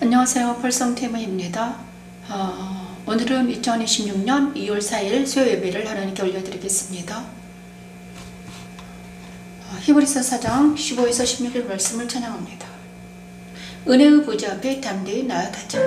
안녕하세요. 펄성태무입니다. 오늘은 2026년 2월 4일 수요 예배를 하나님께 올려드리겠습니다. 히브리서 4장 15에서 16절 말씀을 찬양합니다. 은혜의 보좌 앞에 담대히 나아가자.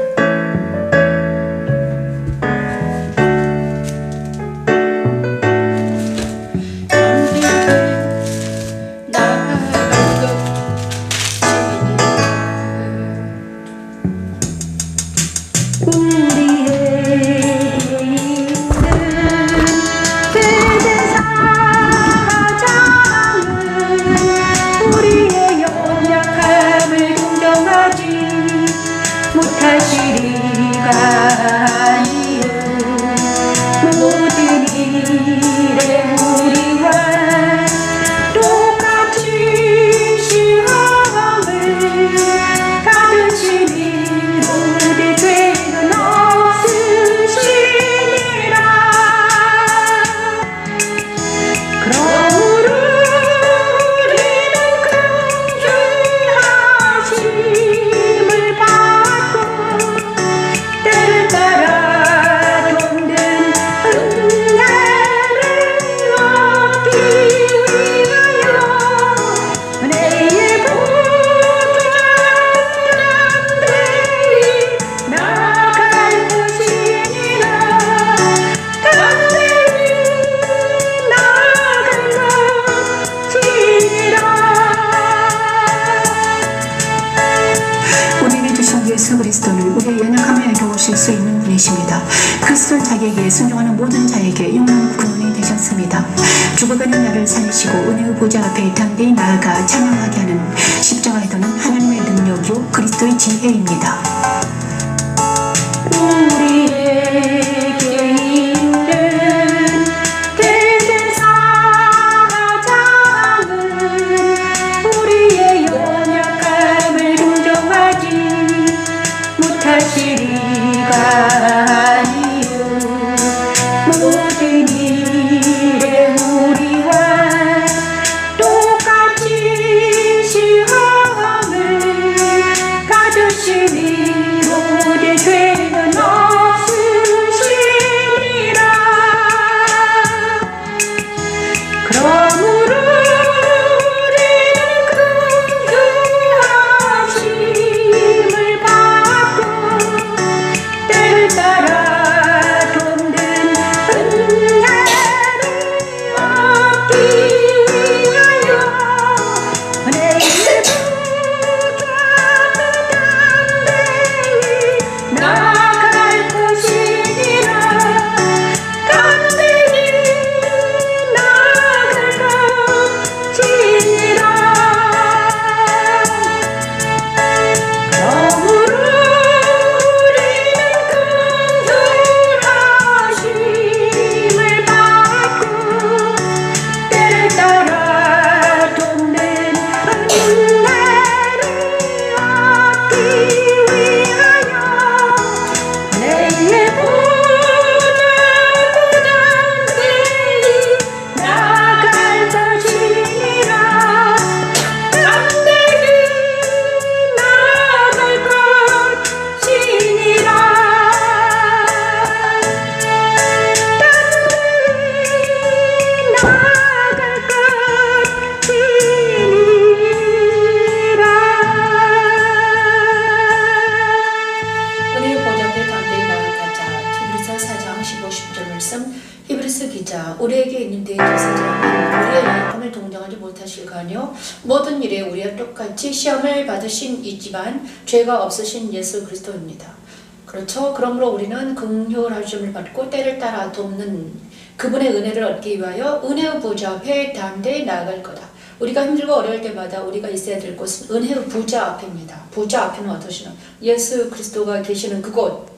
예수 그리스도를 우리의 연약함에 도우실 수 있는 분이십니다. 그리스도 자기에게 순종하는 모든 자에게 영원 근원이 되셨습니다. 죽어가는 나를 살리시고 은혜의 보좌 앞에 담대히 나아가 찬양하게 하는 십자가에 도는 하나님의 능력이요 그리스도의 지혜입니다. 우리에게 있는 대제사장은 우리의 연약함을 동정하지 못하시리가 아니요 모든 일에 우리와 똑같이 시험을 가두시니 모든 죄는 없으시니라. 그러므로 우리는 긍휼하심을 받고 때를 따라 돕는 은혜를 얻기 위하여 은혜의 보좌 담대히 나아갈 것이니라. 담대히 나아갈 것이니라. 그러므로 우리는 긍휼하심을 받고 때를 따라 돕는 은혜를 얻기 위하여 은혜의 보좌 담대히 나아갈 것이니라. 담대히 나아갈 것이니라. 은혜의 보좌 앞에 담대히 나아가자. 히브리서 4장 15, 10절 말씀. 히브리서 기자, 우리에게 있는 대제사장은 우리의 약함을 동정하지 못하실까뇨 모든 일에 우리와 똑같이 시험을 받으신 이지만 죄가 없으신 예수 그리스도입니다. 그렇죠. 그러므로 우리는 긍휼하심을 받고 때를 따라 돕는 그분의 은혜를 얻기 위하여 은혜의 보좌 앞에 담대히 나아갈 거다. 우리가 힘들고 어려울 때마다 우리가 있어야 될 곳은 은혜의 보좌 앞입니다. 보좌 앞에는 어떠시나? 예수 그리스도가 계시는 그곳.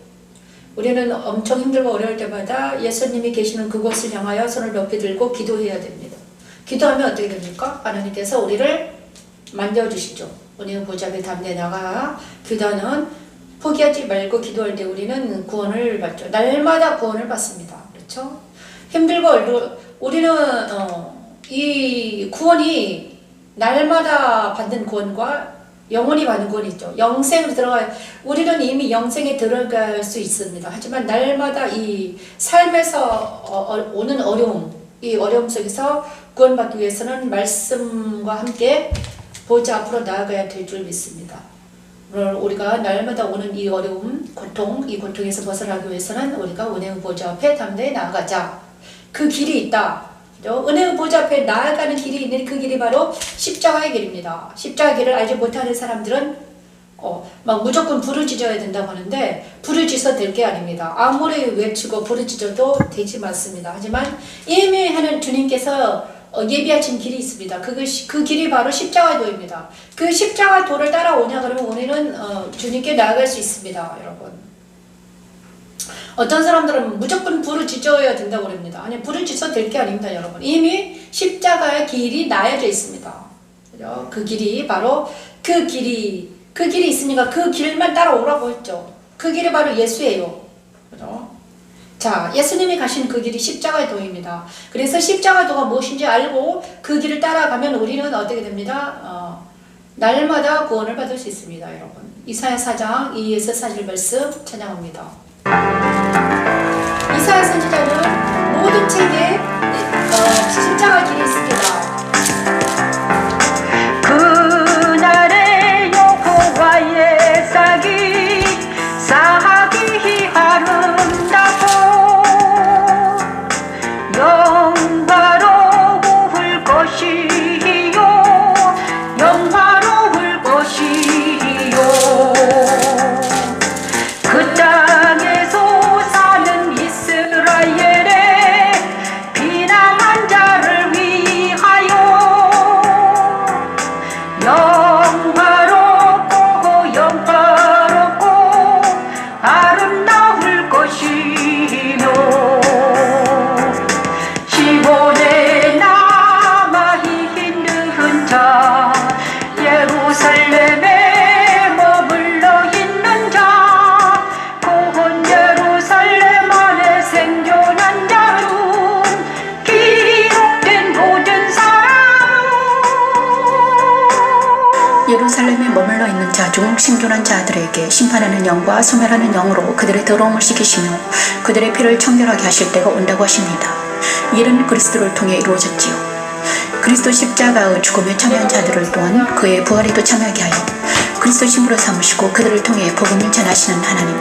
우리는 엄청 힘들고 어려울 때마다 예수님이 계시는 그곳을 향하여 손을 높이 들고 기도해야 됩니다. 기도하면 어떻게 됩니까? 하나님께서 우리를 만져주시죠. 은혜의 보좌 앞에 담대히 나가 기도하는 포기하지 말고 기도할 때 우리는 구원을 받죠. 날마다 구원을 받습니다. 그렇죠? 힘들고 우리는 이 구원이 날마다 받는 구원과 영원히 반권이죠. 영생으로 들어가요. 우리는 이미 영생에 들어갈 수 있습니다. 하지만 날마다 이 삶에서 오는 어려움, 이 어려움 속에서 구원받기 위해서는 말씀과 함께 보좌 앞으로 나아가야 될 줄 믿습니다. 오늘 우리가 날마다 오는 이 어려움, 고통, 이 고통에서 벗어나기 위해서는 우리가 은혜의 보좌 앞에 담대히 나아가자. 그 길이 있다. 은혜의 보좌 앞에 나아가는 길이 있는 그 길이 바로 십자가의 길입니다. 십자가의 길을 알지 못하는 사람들은 막 무조건 부르짖어야 된다고 하는데 부르짖어 될 게 아닙니다. 아무리 외치고 부르짖어도 되지 않습니다. 하지만 이미 하는 주님께서 예비하신 길이 있습니다. 그 길이 바로 십자가도입니다. 그 십자가도를 따라오냐 그러면 우리는 주님께 나아갈 수 있습니다. 여러분. 어떤 사람들은 무조건 부르짖어야 된다고 합니다. 아니 부르짖어 될 게 아닙니다. 여러분. 이미 십자가의 길이 나여져 있습니다. 그죠? 그 길이 바로 그 길이 있으니까 그 길만 따라오라고 했죠. 그 길이 바로 예수예요. 그죠? 자, 예수님이 가신 그 길이 십자가의 도입니다. 그래서 십자가의 도가 무엇인지 알고 그 길을 따라가면 우리는 어떻게 됩니다? 날마다 구원을 받을 수 있습니다. 여러분. 이사야 4장 2에서 4절 말씀 찬양합니다. 이사야 선지자는 모든 책에 십자가 길이 있습니다. 그날의 여호와의 싹이 아름다고 영화로울 것이요 영화로울 것이요 그 땅에서 사는 이스라엘의 비난한 자를 위하여 영화롭고 영화롭고 아름다울 것이며 시온에 남아있는 자 예루살렘에 머물러 있는 자 곧 예루살렘 안에 생존한 자중 기록된 모든 사람 예루살렘에 머물러 있는 자 중 생존한 자들에게 심판하는 영과 소멸하는 영으로 그들의 더러움을 씻기시며 그들의 피를 청결하게 하실 때가 온다고 하십니다. 이 일은 그리스도를 통해 이루어졌지요. 그리스도 십자가의 죽음에 참여한 자들을 또한 그의 부활에도 참여하게 하여 그리스도 힘으로 삼으시고 그들을 통해 복음을 전하시는 하나님.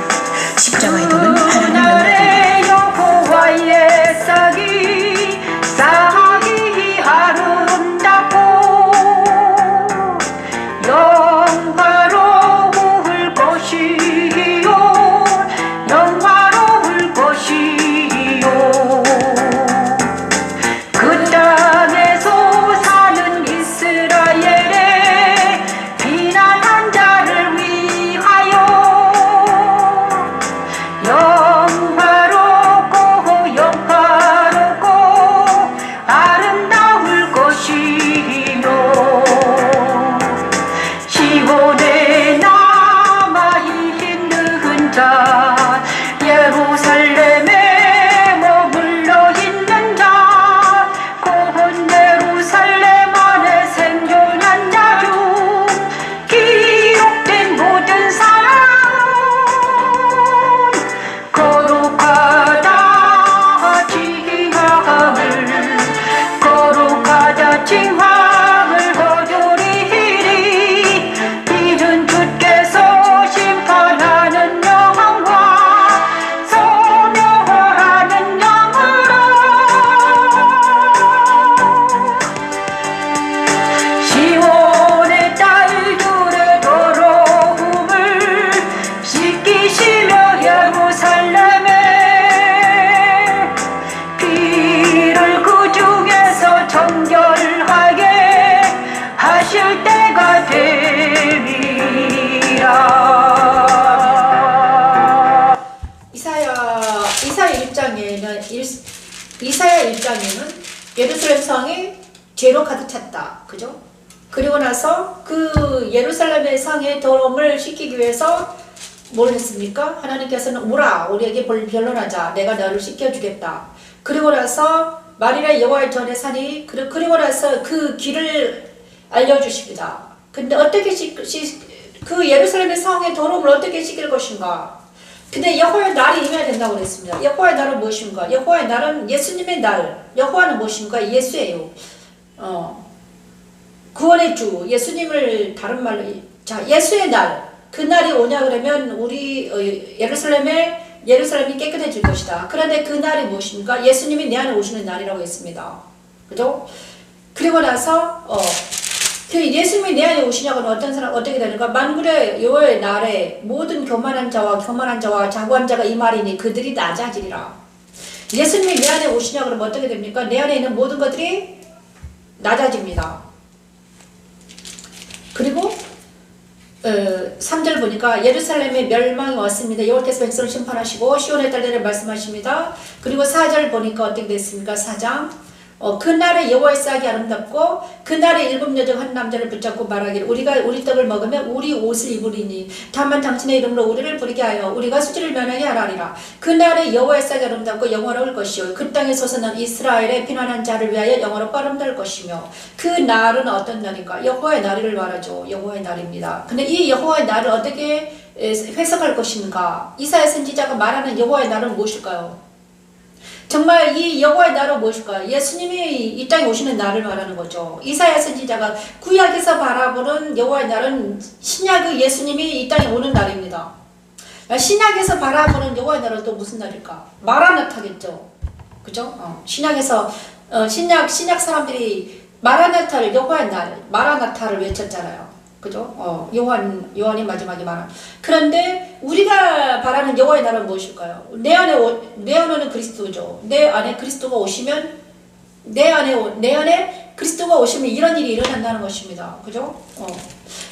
십자가의 도는 하나님 능력입니다. 여호와의 싹이 아름답고 영화로울 것이요 영화로울 것이요 그 땅에서 사는 이스라엘의 비난한 자를 위하여 영화롭고 영화롭고 아름다울 것이며 시온에 남아있는 자 예루살렘에 머물러 있는 자 곧 예루살렘 안에 생존한 자 중 기록된 모든 사람 거룩하다 징함을 거두리니 이는 주께서 심판하는 영광과 소멸하는 영으로 시온의 딸들의 더러움을 씻기시며 예루살렘에 피를 그 중에서 정결하게 하실 때가 됨이라. 이사야 1장에는 예루살렘 성이 죄로 가득 찼다. 그죠? 그리고 나서 그 예루살렘의 성의 더러움을 씻기기 위해서 뭘 했습니까? 하나님께서는 오라 우리에게 변론하자 내가 너를 씻겨주겠다. 그리고 나서 말이라 여호와의 전에 사니 그리고 나서 그 길을 알려주십니다. 근데 어떻게 그 예루살렘의 성의 더러움을 어떻게 씻길 것인가? 근데 여호와의 날이 임해야 된다고 그랬습니다. 여호와의 날은 무엇인가? 여호와의 날은 예수님의 날. 여호와는 무엇인가? 예수예요. 구원의 주, 예수님을 다른 말로, 자, 예수의 날. 그 날이 오냐 그러면 우리 예루살렘이 깨끗해질 것이다. 그런데 그 날이 무엇입니까? 예수님이 내 안에 오시는 날이라고 했습니다. 그죠? 그리고 나서 그 예수님이 내 안에 오시냐고는 어떤 사람 어떻게 되는가? 만군의 여호와의 날에 모든 교만한 자와 자고한 자가 이 말이니 그들이 낮아지리라. 예수님이 내 안에 오시냐 그러면 어떻게 됩니까? 내 안에 있는 모든 것들이 낮아집니다. 그리고 3절 보니까 예루살렘의 멸망이 왔습니다. 여호와께서 백성을 심판하시고 시온의 딸들을 말씀하십니다. 그리고 4절 보니까 어떻게 됐습니까? 4장 그날에 여호와의 싹이 아름답고 그날에 7 여종 한 남자를 붙잡고 말하기를 우리가 우리 떡을 먹으면 우리 옷을 입으리니 다만 당신의 이름으로 우리를 부르게 하여 우리가 수지를 면하게 하라리라. 그날에 여호와의 싹이 아름답고 영화로울 것이요 그 땅에 솟아난 이스라엘의 피난한 자를 위하여 영화롭고 아름다울 것이며 그 날은 어떤 날인가? 여호와의 날을 말하죠. 여호와의 날입니다. 근데 이 여호와의 날을 어떻게 해석할 것인가? 이사야 선지자가 말하는 여호와의 날은 무엇일까요? 정말 이 여호와의 날은 무엇일까요? 예수님이 이 땅에 오시는 날을 말하는 거죠. 이사야 선지자가 구약에서 바라보는 여호와의 날은 신약의 예수님이 이 땅에 오는 날입니다. 신약에서 바라보는 여호와의 날은 또 무슨 날일까? 마라나타겠죠. 그죠? 신약에서 신약 사람들이 마라나타를 여호와의 날 마라나타를 외쳤잖아요. 그죠? 요한이 마지막에 말한. 그런데 우리가 바라는 여호와의 날은 무엇일까요? 내 안에는 그리스도죠. 내 안에 그리스도가 오시면 내 안에 그리스도가 오시면 이런 일이 일어난다는 것입니다. 그죠?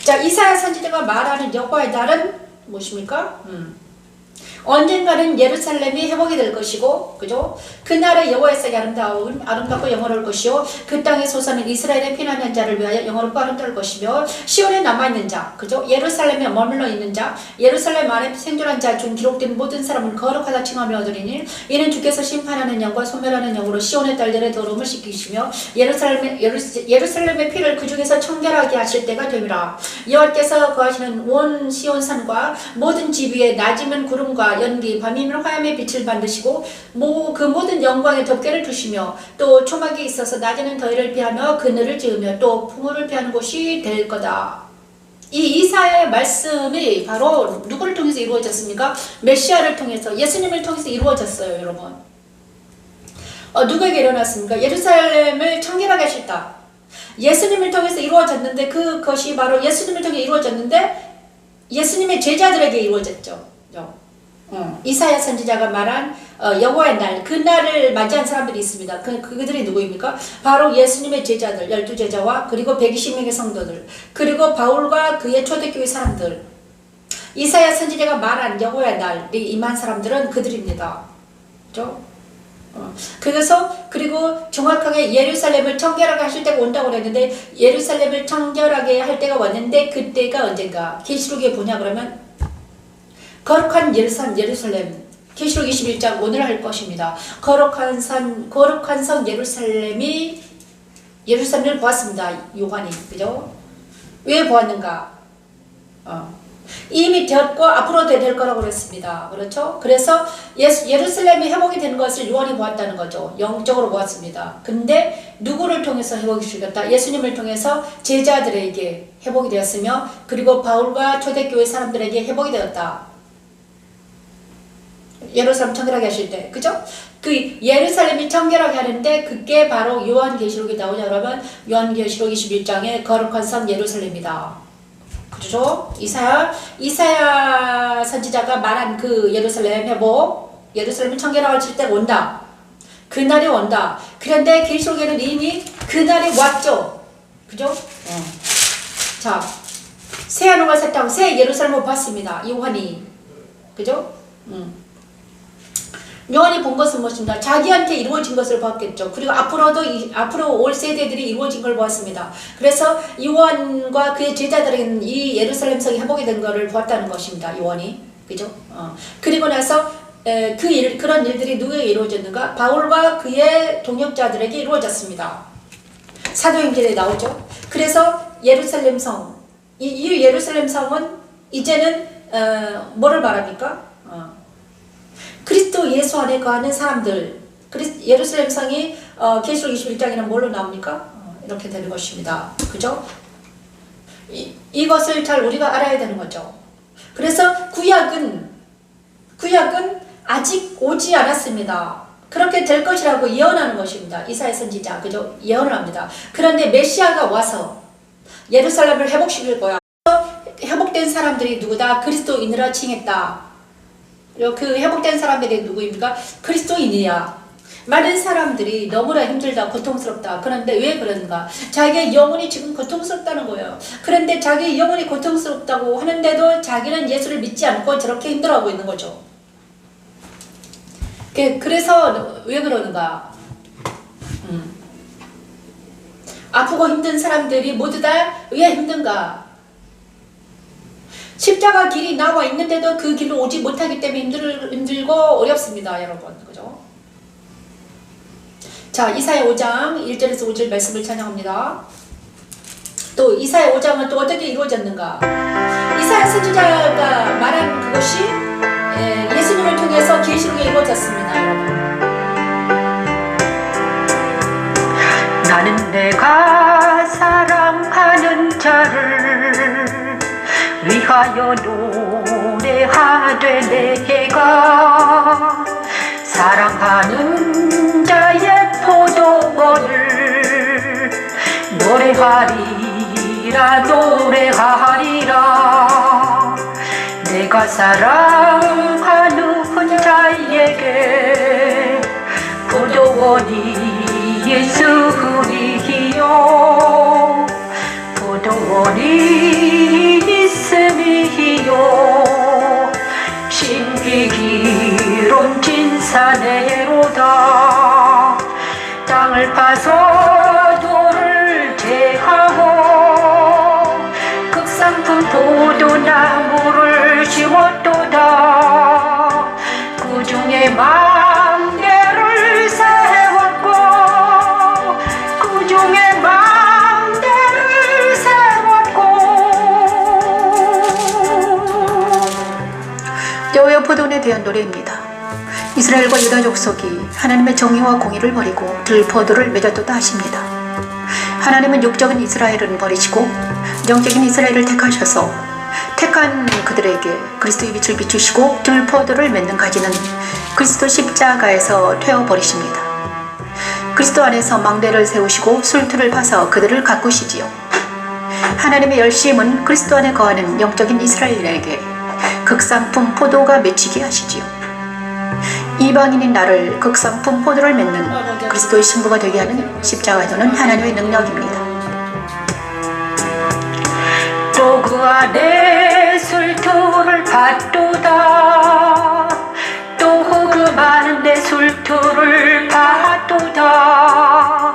자, 이사야 선지자가 말하는 여호와의 날은 무엇입니까? 언젠가는 예루살렘이 회복이 될 것이고, 그죠? 그날에 여호와의 싹이 아름답고 영화로울 것이요 그 땅에 솟아는 이스라엘의 피난한 자를 위하여 영화롭고 아름다울 것이며 시온에 남아있는 자, 그죠? 예루살렘에 머물러 있는 자, 예루살렘 안에 생존한 자 중 기록된 모든 사람은 거룩하다 칭함을 얻으리니 이는 주께서 심판하는 영과 소멸하는 영으로 시온의 딸들의 더러움을 씻기시며 예루살렘의 피를 그 중에서 청결하게 하실 때가 되리라. 여호와께서 거하시는 온 시온산과 모든 집 위에 낮이면 구름과 연기, 밤이면 화염의 빛을 만드시고 그 모든 영광의 덮개를 두시며 또 초막이 있어서 낮에는 더위를 피하며 그늘을 지으며 또 풍우를 피하는 곳이 될 거다. 이 이사야의 말씀이 바로 누구를 통해서 이루어졌습니까? 메시아를 통해서, 예수님을 통해서 이루어졌어요, 여러분. 누구에게 일어났습니까? 예루살렘을 청결하게 하셨다. 예수님을 통해서 이루어졌는데 그것이 바로 예수님을 통해 이루어졌는데 예수님의 제자들에게 이루어졌죠. 이사야 선지자가 말한 여호와의 날, 그 날을 맞이한 사람들이 있습니다. 그들이 누구입니까? 바로 예수님의 제자들, 12제자와 그리고 120명의 성도들, 그리고 바울과 그의 초대교회 사람들. 이사야 선지자가 말한 여호와의 날이 임한 사람들은 그들입니다. 그죠? 그리고 정확하게 예루살렘을 청결하게 하실 때가 온다고 그랬는데 예루살렘을 청결하게 할 때가 왔는데 그때가 언젠가? 계시록에 보냐 그러면 거룩한 예루살렘 계시록 21장 오늘 할 것입니다. 거룩한 성 예루살렘을 보았습니다. 요한이. 그죠? 왜 보았는가? 이미 되었고 앞으로 될 거라고 그랬습니다. 그렇죠? 그래서 예루살렘이 회복이 되는 것을 요한이 보았다는 거죠. 영적으로 보았습니다. 근데 누구를 통해서 회복이 되었다? 예수님을 통해서 제자들에게 회복이 되었으며 그리고 바울과 초대교회 사람들에게 회복이 되었다. 예루살렘 청결하게 하실 때, 그죠? 그 예루살렘이 청결하게 하는데 그게 바로 요한계시록이 나오냐 그러면 요한계시록 21장에 거룩한 성 예루살렘이다. 그죠? 이사야 선지자가 말한 그 예루살렘 회복, 예루살렘이 청결하게 하실 때가 온다. 그날이 온다. 그런데 계시록에는 이미 그날이 왔죠. 그죠? 자, 새 하늘과 새 땅, 새 예루살렘을 봤습니다. 요한이. 그죠? 요한이 본 것은 무엇입니까? 자기한테 이루어진 것을 보았겠죠. 그리고 앞으로 올 세대들이 이루어진 걸 보았습니다. 그래서 요한과 그의 제자들에게는 이 예루살렘 성이 회복이 된 것을 보았다는 것입니다. 요한이. 그죠? 그리고 나서 그런 일들이 누구에게 이루어졌는가? 바울과 그의 동역자들에게 이루어졌습니다. 사도행전에 나오죠. 그래서 예루살렘 성, 이 예루살렘 성은 이제는 뭐를 말합니까? 그리스도 예수 안에 거하는 사람들. 예루살렘 성이 계시록 21장에는 뭘로 나옵니까? 이렇게 되는 것입니다. 그죠? 이것을 잘 우리가 알아야 되는 거죠. 그래서 구약은 아직 오지 않았습니다. 그렇게 될 것이라고 예언하는 것입니다. 이사야 선지자, 그죠? 예언을 합니다. 그런데 메시아가 와서 예루살렘을 회복시킬 거야. 회복된 사람들이 누구다? 그리스도인이라 칭했다. 그 회복된 사람들이 누구입니까? 그리스도인이야. 많은 사람들이 너무나 힘들다, 고통스럽다. 그런데 왜 그런가? 자기의 영혼이 지금 고통스럽다는 거예요. 그런데 자기의 영혼이 고통스럽다고 하는데도 자기는 예수를 믿지 않고 저렇게 힘들어하고 있는 거죠. 그래서 왜 그러는가? 아프고 힘든 사람들이 모두 다 왜 힘든가? 십자가 길이 나와 있는데도 그 길을 오지 못하기 때문에 힘들고 어렵습니다, 여러분. 그죠? 자, 이사야 5장 1절에서 5절 말씀을 찬양합니다. 또 이사야 5장은 또 어떻게 이루어졌는가? 이사야 선지자가 말한 그것이 예수님을 통해서 계시록에 이루어졌습니다, 여러분. 나는 내가 사랑하는 자를 위하여 노래하되 내가 사랑하는 자의 포도원을 노래하리라 내가 사랑하는 자에게 포도원이 있으리요 포도원이 있음이요 신비기론 진산내로다 땅을 파서 돌을 제하고 극상품 포도나무를 심었도다 그 중에 망대를 세웠고 그 중에 망대를 세웠고 여호와 포도원에 대한 노래입니다. 이스라엘과 유다 족속이 하나님의 정의와 공의를 버리고 들포도를 맺었도다 하십니다. 하나님은 육적인 이스라엘은 버리시고 영적인 이스라엘을 택하셔서 택한 그들에게 그리스도의 빛을 비추시고 들포도를 맺는 가지는 그리스도 십자가에서 태워버리십니다. 그리스도 안에서 망대를 세우시고 술틀을 파서 그들을 가꾸시지요. 하나님의 열심은 그리스도 안에 거하는 영적인 이스라엘에게 극상품 포도가 맺히게 하시지요. 이방인인 나를 극상품 포도를 맺는 그리스도의 신부가 되게 하는 십자가도는 하나님의 능력입니다. 또 그 안에 술틀을 받도다 또 그 많은데 술틀을 받도다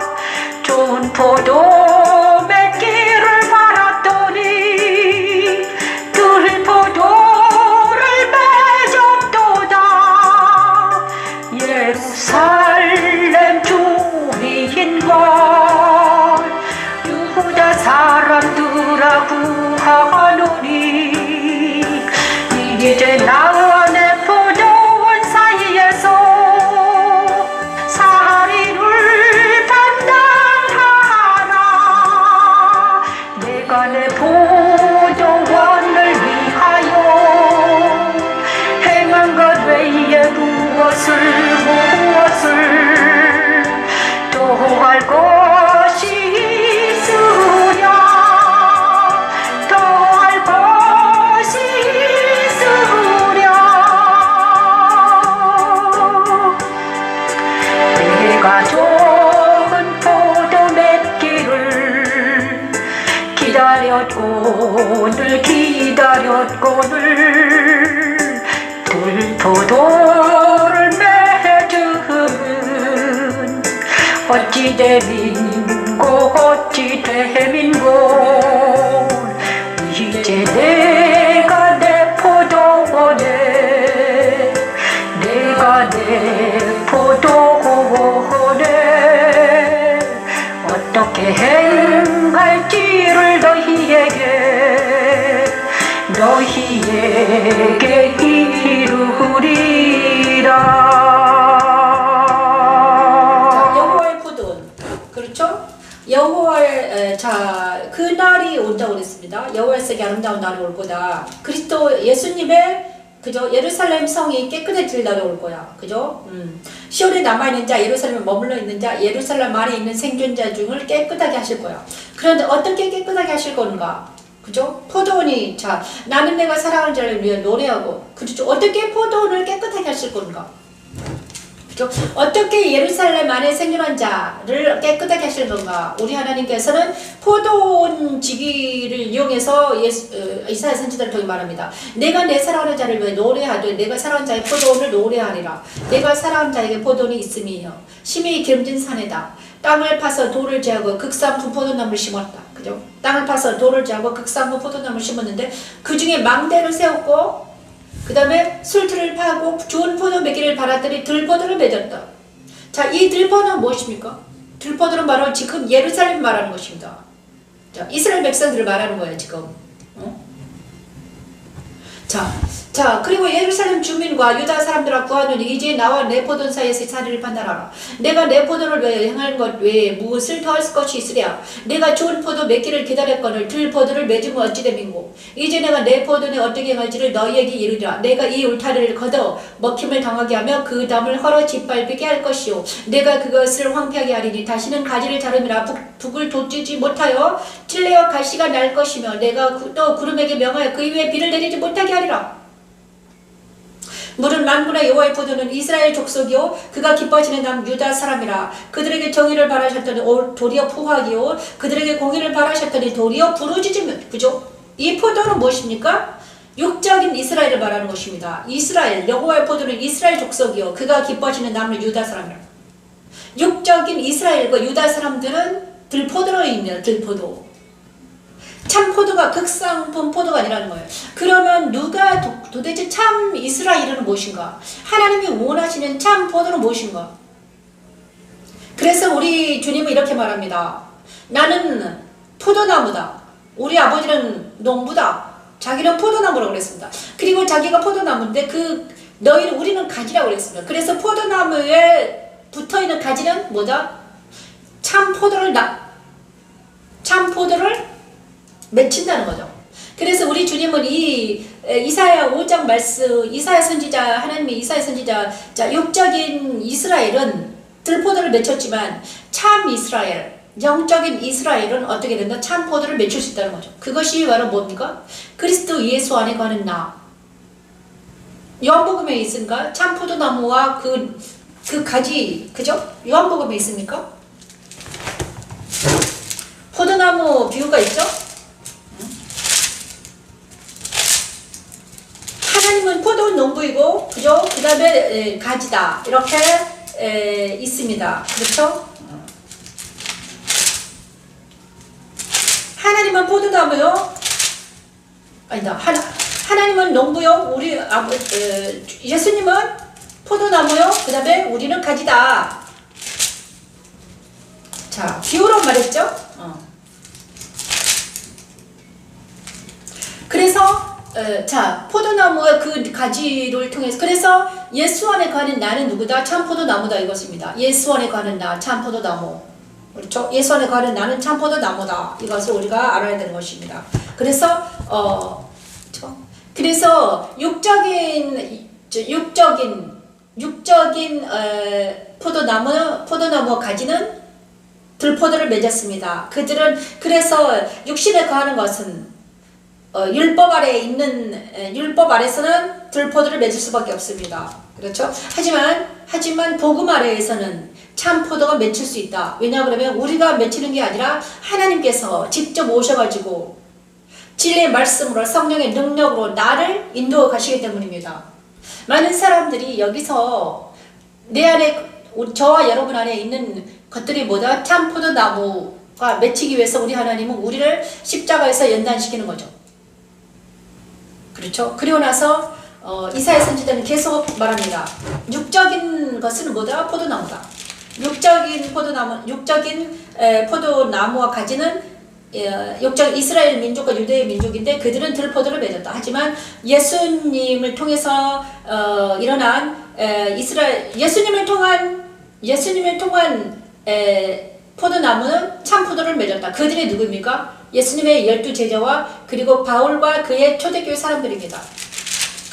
좋은 포도 맺기를 바랐더니 들포도를 맺었도다 예루살렘 주민과 유다 사람들아 구하노니 이제 나 내 포도원 사이에서 사리를 담당하라 내가 내 포도원을 위하여 행한 것 외에 무엇을 또 할 것이 있으랴 더 할 것이 있으랴 내가 좋은 포도 맺기를 기다렸거늘 들포도를 맺으면 어찌 대민고 어찌 대민고 이제 내가 내 포도원에 내가 내 포도원에 어떻게 행할지를 너희에게 내게 이루리라. 자, 여호와의 포도원. 그렇죠? 여호와의 그날이 온다고 그랬습니다. 여호와의 색이 아름다운 날이 올 거다. 그리스도 예수님의 그죠? 예루살렘 성이 깨끗해질 날이 올 거야. 그죠? 시온에 남아있는 자, 예루살렘에 머물러 있는 자, 예루살렘 안에 있는 생존자 중을 깨끗하게 하실 거야. 그런데 어떻게 깨끗하게 하실 건가? 그죠? 포도원이, 나는 내가 사랑하는 자를 위해 노래하고, 그렇죠? 어떻게 포도원을 깨끗하게 하실 건가? 그죠? 어떻게 예루살렘 안에 생존한 자를 깨끗하게 하실 건가? 우리 하나님께서는 포도원 지기를 이용해서 이사야 선지자를 통해 말합니다. 내가 내 사랑하는 자를 위해 노래하되 내가 사랑하는 자의 포도원을 노래하리라. 내가 사랑하는 자에게 포도원이 있음이요 심히 기름진 산에다. 땅을 파서 돌을 제하고 극산품 포도나무를 심었다. 그죠? 땅을 파서 돌을 제하고 극산품 포도나무를 심었는데 그 중에 망대를 세웠고 그 다음에 술틀을 파고 좋은 포도 맺기를 바랐더니 들포도를 맺었다. 자, 이 들포도는 무엇입니까? 들포도는 바로 지금 예루살렘 말하는 것입니다. 자, 이스라엘 백성들을 말하는 거예요, 지금. 자, 그리고 예루살렘 주민과 유다 사람들과 구하노니 이제 나와 내 포도원 사이에서 자리를 판단하라. 내가 내 포도를 위해 행할 것 외에 무엇을 더할 것이 있으랴. 내가 좋은 포도 맺기를 기다렸거늘 들포도를 맺으면 어찌 됨인고. 이제 내가 내 포도원에 어떻게 행할지를 너희에게 이르리라. 내가 이 울타리를 걷어 먹힘을 당하게 하며 그 담을 헐어 짓밟히게 할 것이요 내가 그것을 황폐하게 하리니 다시는 가지를 자르미라. 북을 돋지 못하여 찔레와 가시가 날 것이며 내가 또 구름에게 명하여 그 위에 비를 내리지 못하게 하리라. 물은 만군의 여호와의 포도는 이스라엘 족속이요 그가 기뻐하시는 남 유다 사람이라. 그들에게 정의를 바라셨더니 도리어 푸학이요 그들에게 공의를 바라셨더니 도리어 부르짖으며. 그죠? 이 포도는 무엇입니까? 육적인 이스라엘을 말하는 것입니다. 이스라엘, 여호와의 포도는 이스라엘 족속이요 그가 기뻐하시는 남은 유다 사람이라. 육적인 이스라엘과 유다 사람들은 들포도로 있네요. 들포도. 참 포도가 극상품 포도가 아니라는 거예요. 그러면 누가 도대체 참 이스라엘은 무엇인가? 하나님이 원하시는 참 포도는 무엇인가? 그래서 우리 주님은 이렇게 말합니다. 나는 포도나무다. 우리 아버지는 농부다. 자기는 포도나무라고 그랬습니다. 그리고 자기가 포도나무인데 우리는 가지라고 그랬습니다. 그래서 포도나무에 붙어있는 가지는 뭐다? 참 포도를 맺힌다는 거죠. 그래서 우리 주님은 이 이사야 5장 말씀, 이사야 선지자, 하나님의 이사야 선지자, 육적인 이스라엘은 들포도를 맺혔지만 참 이스라엘, 영적인 이스라엘은 어떻게 된다? 참 포도를 맺힐 수 있다는 거죠. 그것이 바로 뭡니까? 그리스도 예수 안에 거하는 나. 요한복음에 있으니까 참 포도나무와 그 가지, 그죠? 요한복음에 있습니까? 포도나무 비유가 있죠? 하나님은 포도원 농부이고, 그죠? 그 다음에 가지다. 이렇게 있습니다. 그렇죠? 하나님은 포도나무요. 아니다. 하나님은 농부요. 예수님은 포도나무요. 그 다음에 우리는 가지다. 자, 비유로 말했죠? 그래서 포도나무의 그 가지를 통해서 그래서 예수 안에 거하는 나는 누구다? 참 포도나무다 이것입니다. 예수 안에 거하는 나, 참 포도나무. 그렇죠? 예수 안에 거하는 나는 참 포도나무다. 이것을 우리가 알아야 되는 것입니다. 그래서 육적인 포도나무 가지는 들포도를 맺었습니다. 그들은 그래서 육신에 거하는 것은 율법 아래서는 들포도를 맺을 수밖에 없습니다. 그렇죠? 하지만 복음 아래에서는 참 포도가 맺힐 수 있다. 왜냐 그러면 우리가 맺히는 게 아니라 하나님께서 직접 오셔가지고 진리의 말씀으로 성령의 능력으로 나를 인도해 가시기 때문입니다. 많은 사람들이 여기서 내 안에 저와 여러분 안에 있는 것들이 뭐다? 참 포도나무가 맺히기 위해서 우리 하나님은 우리를 십자가에서 연단시키는 거죠. 그렇죠? 그리고 나서 이사야 선지자는 계속 말합니다. 육적인 것은 뭐다? 포도나무다. 육적인 포도나무와 가지는 욕적 이스라엘 민족과 유대의 민족인데 그들은 들포도를 맺었다. 하지만 예수님을 통해서 일어난 예수님을 통한 포도나무는 참 포도를 맺었다. 그들이 누구입니까? 예수님의 12 제자와 그리고 바울과 그의 초대교회 사람들입니다.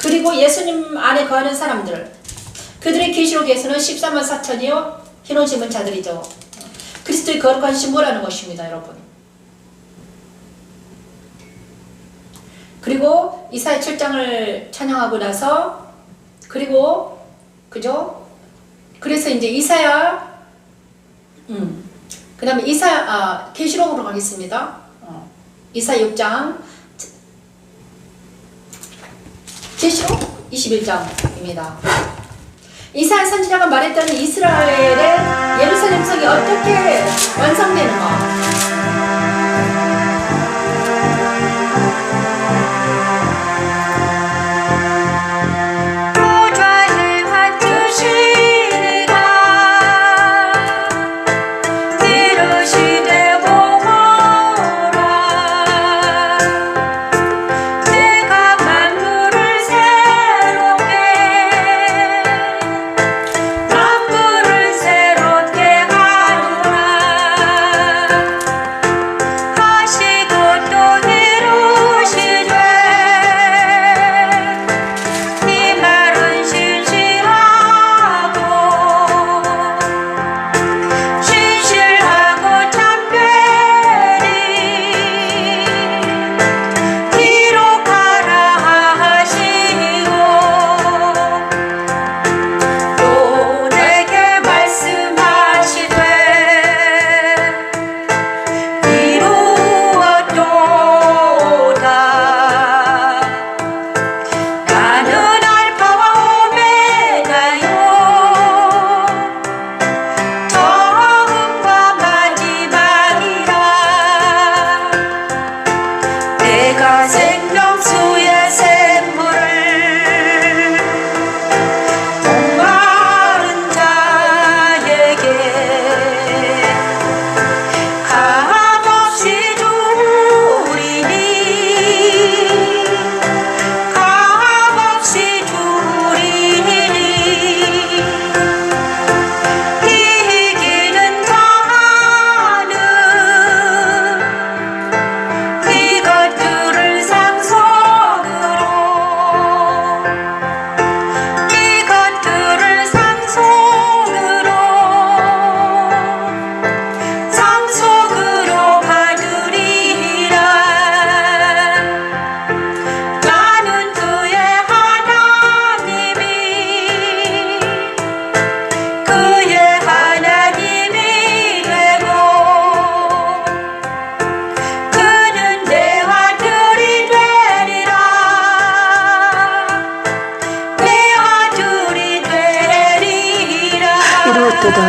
그리고 예수님 안에 거하는 사람들, 그들의 계시록에서는 14만 4천이요 흰옷 입은 자들이죠. 그리스도의 거룩한 신부라는 것입니다, 여러분. 그리고 이사야 7장을 찬양하고 나서 그리고 그죠? 그래서 이제 이사야 그 다음에 계시록으로 가겠습니다. 이사야 6장 계시록 21장입니다. 이사야 선지자가 말했던 이스라엘의 예루살렘 성이 어떻게 완성되는가?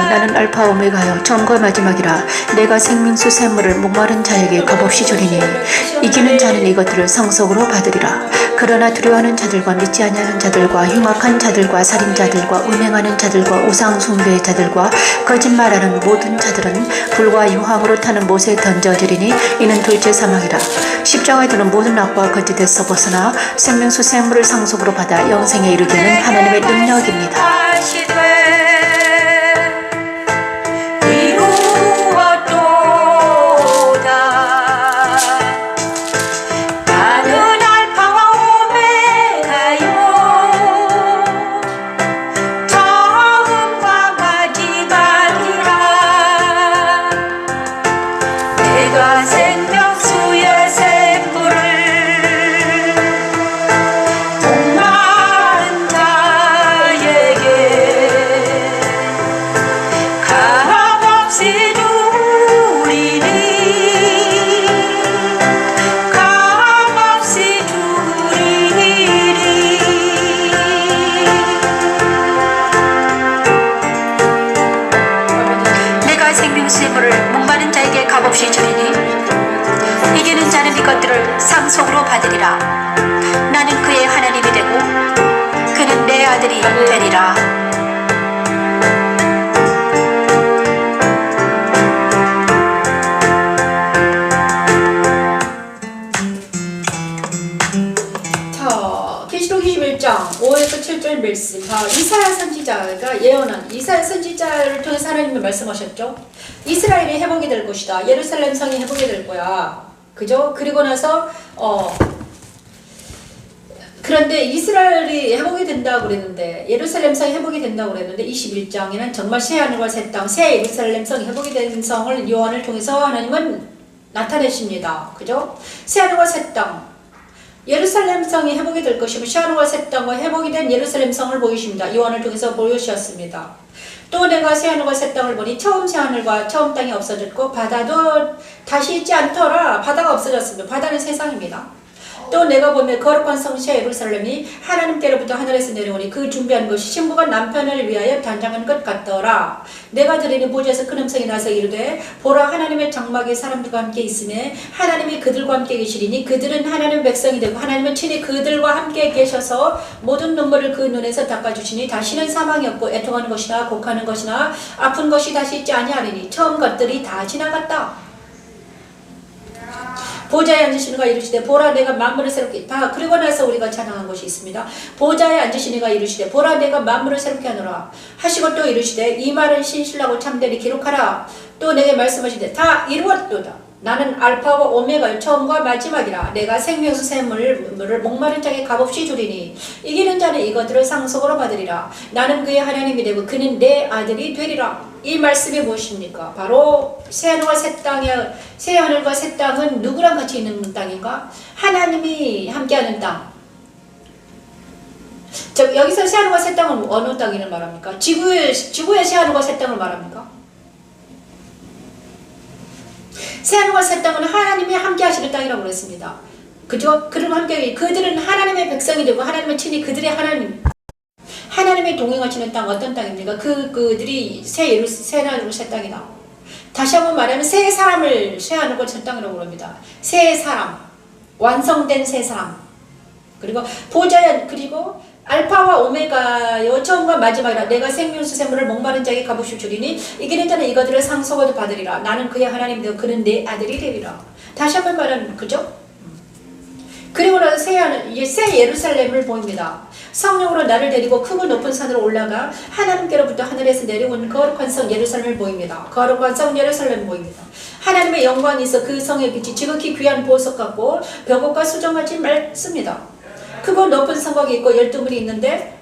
나는 알파 오메가여 처음과 마지막이라. 내가 생명수 샘물을 목마른 자에게 값없이 주리니 이기는 자는 이것들을 상속으로 받으리라. 그러나 두려워하는 자들과 믿지 아니하는 자들과 흉악한 자들과 살인자들과 음행하는 자들과 우상 숭배의 자들과 거짓말하는 모든 자들은 불과 유황으로 타는 못에 던져지리니 이는 둘째 사망이라. 십자가에 두는 모든 악과 거짓에서 벗어나 생명수 샘물을 상속으로 받아 영생에 이르기는 하나님의 능력입니다. 값없이 주리니 이기는 자는 이것들을 상속으로 받으리라. 나는 그의 하나님이 되고 그는 내 아들이 되리라. 21장 5에서 7절 말씀. 이사야 선지자가 예언한 이사야 선지자를 통해서 하나님이 말씀하셨죠. 이스라엘이 회복이 될 것이다. 예루살렘 성이 회복이 될 거야. 그죠? 그리고 나서 그런데 이스라엘이 회복이 된다고 그랬는데 예루살렘 성이 회복이 된다고 그랬는데 21장에는 정말 새 하늘과 새 땅, 새 예루살렘 성이 회복이 된 성을 요한을 통해서 하나님은 나타내십니다. 그죠? 새 하늘과 새 땅, 예루살렘 성이 회복이 될 것이고 새 하늘과 새 땅과 회복이 된 예루살렘 성을 보이십니다. 요한을 통해서 보여주셨습니다. 또 내가 새 하늘과 새 땅을 보니 처음 새 하늘과 처음 땅이 없어졌고 바다도 다시 있지 않더라. 바다가 없어졌습니다. 바다는 세상입니다. 또 내가 보면 거룩한 성시와 예루살렘이 하나님께로부터 하늘에서 내려오니 그 준비한 것이 신부가 남편을 위하여 단장한 것 같더라. 내가 들으니 보좌에서 큰 음성이 나서 이르되 보라 하나님의 장막이 사람들과 함께 있으며 하나님이 그들과 함께 계시리니 그들은 하나님의 백성이 되고 하나님은 친히 그들과 함께 계셔서 모든 눈물을 그 눈에서 닦아주시니 다시는 사망이 없고 애통하는 것이나 곡하는 것이나 아픈 것이 다시 있지 아니하리니 처음 것들이 다 지나갔다. 보좌에 앉으시는 이가 이르시되 보라 내가 만물을 새롭게 그리고 나서 우리가 찬양한 것이 있습니다. 보좌에 앉으시는 이가 이르시되 보라 내가 만물을 새롭게 하노라 하시고 또 이르시되 이 말은 신실하고 참되니 기록하라. 또 내게 말씀하시되 다 이루었도다. 나는 알파와 오메가의 처음과 마지막이라. 내가 생명수 샘물을 목마른 자에게 값없이 주리니 이기는 자는 이것들을 상속으로 받으리라. 나는 그의 하나님이 되고 그는 내 아들이 되리라. 이 말씀이 무엇입니까? 바로 새하늘과 새 땅은 누구랑 같이 있는 땅인가? 하나님이 함께하는 땅. 여기서 새하늘과 새 땅은 어느 땅을 말합니까? 지구의 새하늘과 새 땅을 말합니까? 새하늘과 새 땅은 하나님이 함께 하시는 땅이라고 그랬습니다. 그죠? 그리고 함께 그들은 하나님의 백성이 되고 하나님은 친히 그들의 하나님이 동행하시는 땅 어떤 땅입니까? 그들이 새하늘과 새 땅이다. 다시 한번 말하면 새 사람을 새하늘과 새 땅이라고 합니다. 새 사람, 완성된 새 사람. 그리고 보좌에 그리고 알파와 오메가요 처음과 마지막이라. 내가 생명수 샘물을 목마른 자에게 값없이 주리니 이기는 자는 이것들을 상속으로 받으리라. 나는 그의 하나님 되고 그는 내 아들이 되리라. 다시 한번 말하면 그죠? 그리고 나서 새 예루살렘을 보입니다. 성령으로 나를 데리고 크고 높은 산으로 올라가 하나님께로부터 하늘에서 내려온 거룩한 성 예루살렘을 보입니다. 거룩한 성 예루살렘 보입니다. 하나님의 영광이 있어 그 성의 빛이 지극히 귀한 보석 같고 벽옥과 수정같이 맑습니다. 크고 높은 성곽이 있고 12문이 있는데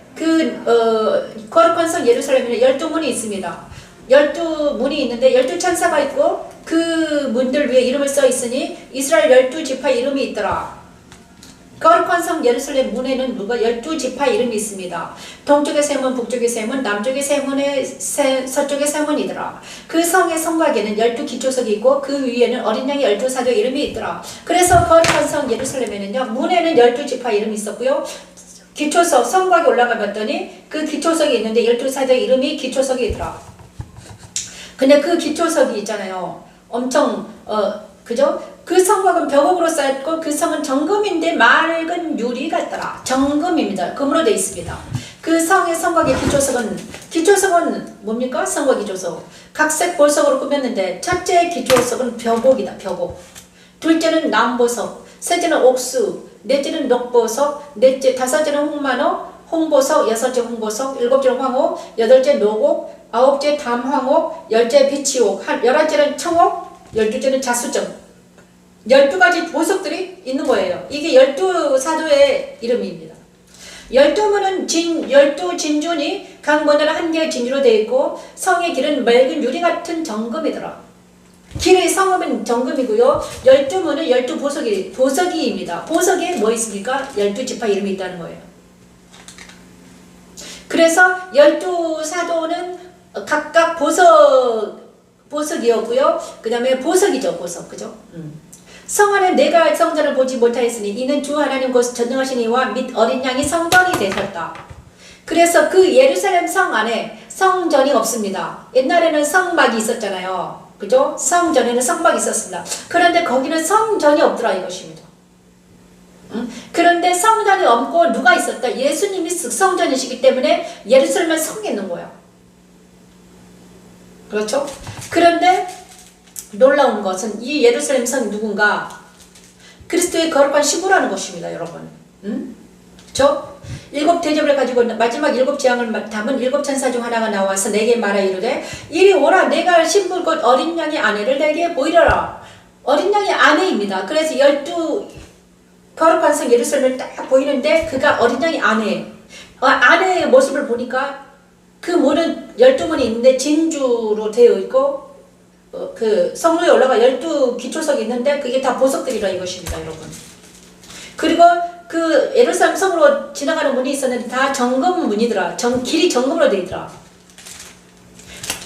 거룩한 성 예루살렘에는 12문이 있습니다. 12문이 있는데 12천사가 있고 그 문들 위에 이름을 써 있으니 이스라엘 12지파 이름이 있더라. 거룩한 성 예루살렘 문에는 12지파 이름이 있습니다. 동쪽의 세 문, 북쪽의 세 문, 남쪽의 세 문에 서쪽의 세 문이더라. 그 성의 성곽에는 12기초석이 있고 그 위에는 어린 양의 12사도의 이름이 있더라. 그래서 거룩한 성 예루살렘에는요 문에는 12지파 이름이 있었고요. 기초석 성곽에 올라가 봤더니 그 기초석이 있는데 12사도의 이름이 기초석이 있더라. 근데 그 기초석이 있잖아요. 엄청 그죠? 그 성곽은 벽옥으로 쌓였고 그 성은 정금인데 맑은 유리 같더라. 정금입니다. 금으로 되어 있습니다. 그 성의 성곽의 기초석은 뭡니까? 성곽 기초석. 각색 보석으로 꾸몄는데 첫째 기초석은 벽옥이다. 벽옥. 둘째는 남보석. 셋째는 옥수. 넷째는 녹보석. 다섯째는 홍보석. 여섯째 홍보석. 일곱째는 황옥. 여덟째 노곡. 아홉째 담황옥. 열째 비치옥. 11째는 청옥. 12째는 자수정. 12가지 보석들이 있는 거예요. 이게 12사도의 이름입니다. 12문은 12진준이 각 문에는 한 개의 진주로 되어 있고 성의 길은 맑은 유리 같은 정금이더라. 길의 성읍은 정금이고요. 12문은 12보석이입니다. 보석에 뭐 있습니까? 12지파 이름이 있다는 거예요. 그래서 12사도는 각각 보석이었고요. 그 다음에 보석이죠. 보석. 그죠? 성 안에 내가 성전을 보지 못하였으니 이는 주 하나님 곧 전능하신 이와 및 어린 양이 성전이 되셨다. 그래서 그 예루살렘 성 안에 성전이 없습니다. 옛날에는 성막이 있었잖아요. 그죠? 성전에는 성막이 있었습니다. 그런데 거기는 성전이 없더라 이것입니다. 그런데 성전이 없고 누가 있었다? 예수님이 성전이시기 때문에 예루살렘은 성이 있는 거야. 그렇죠? 그런데 놀라운 것은 이 예루살렘 성이 누군가? 그리스도의 거룩한 시부라는 것입니다, 여러분. 그렇죠? 일곱 대접을 가지고 마지막 일곱 재앙을 담은 일곱 천사 중 하나가 나와서 내게 말하 이르되 이리 오라 내가 신부 곧 어린 양의 아내를 내게 보이려라. 어린 양의 아내입니다. 그래서 12 거룩한 성 예루살렘을 딱 보이는데 그가 어린 양의 아내. 아내의 모습을 보니까 그 문은 12문이 있는데 진주로 되어 있고 그 성로에 올라가 12 기초석이 있는데 그게 다 보석들이라 이것입니다, 여러분. 그리고 그 예루살렘 성으로 지나가는 문이 있었는데 다 정금 문이더라. 길이 정금으로 되어 있더라.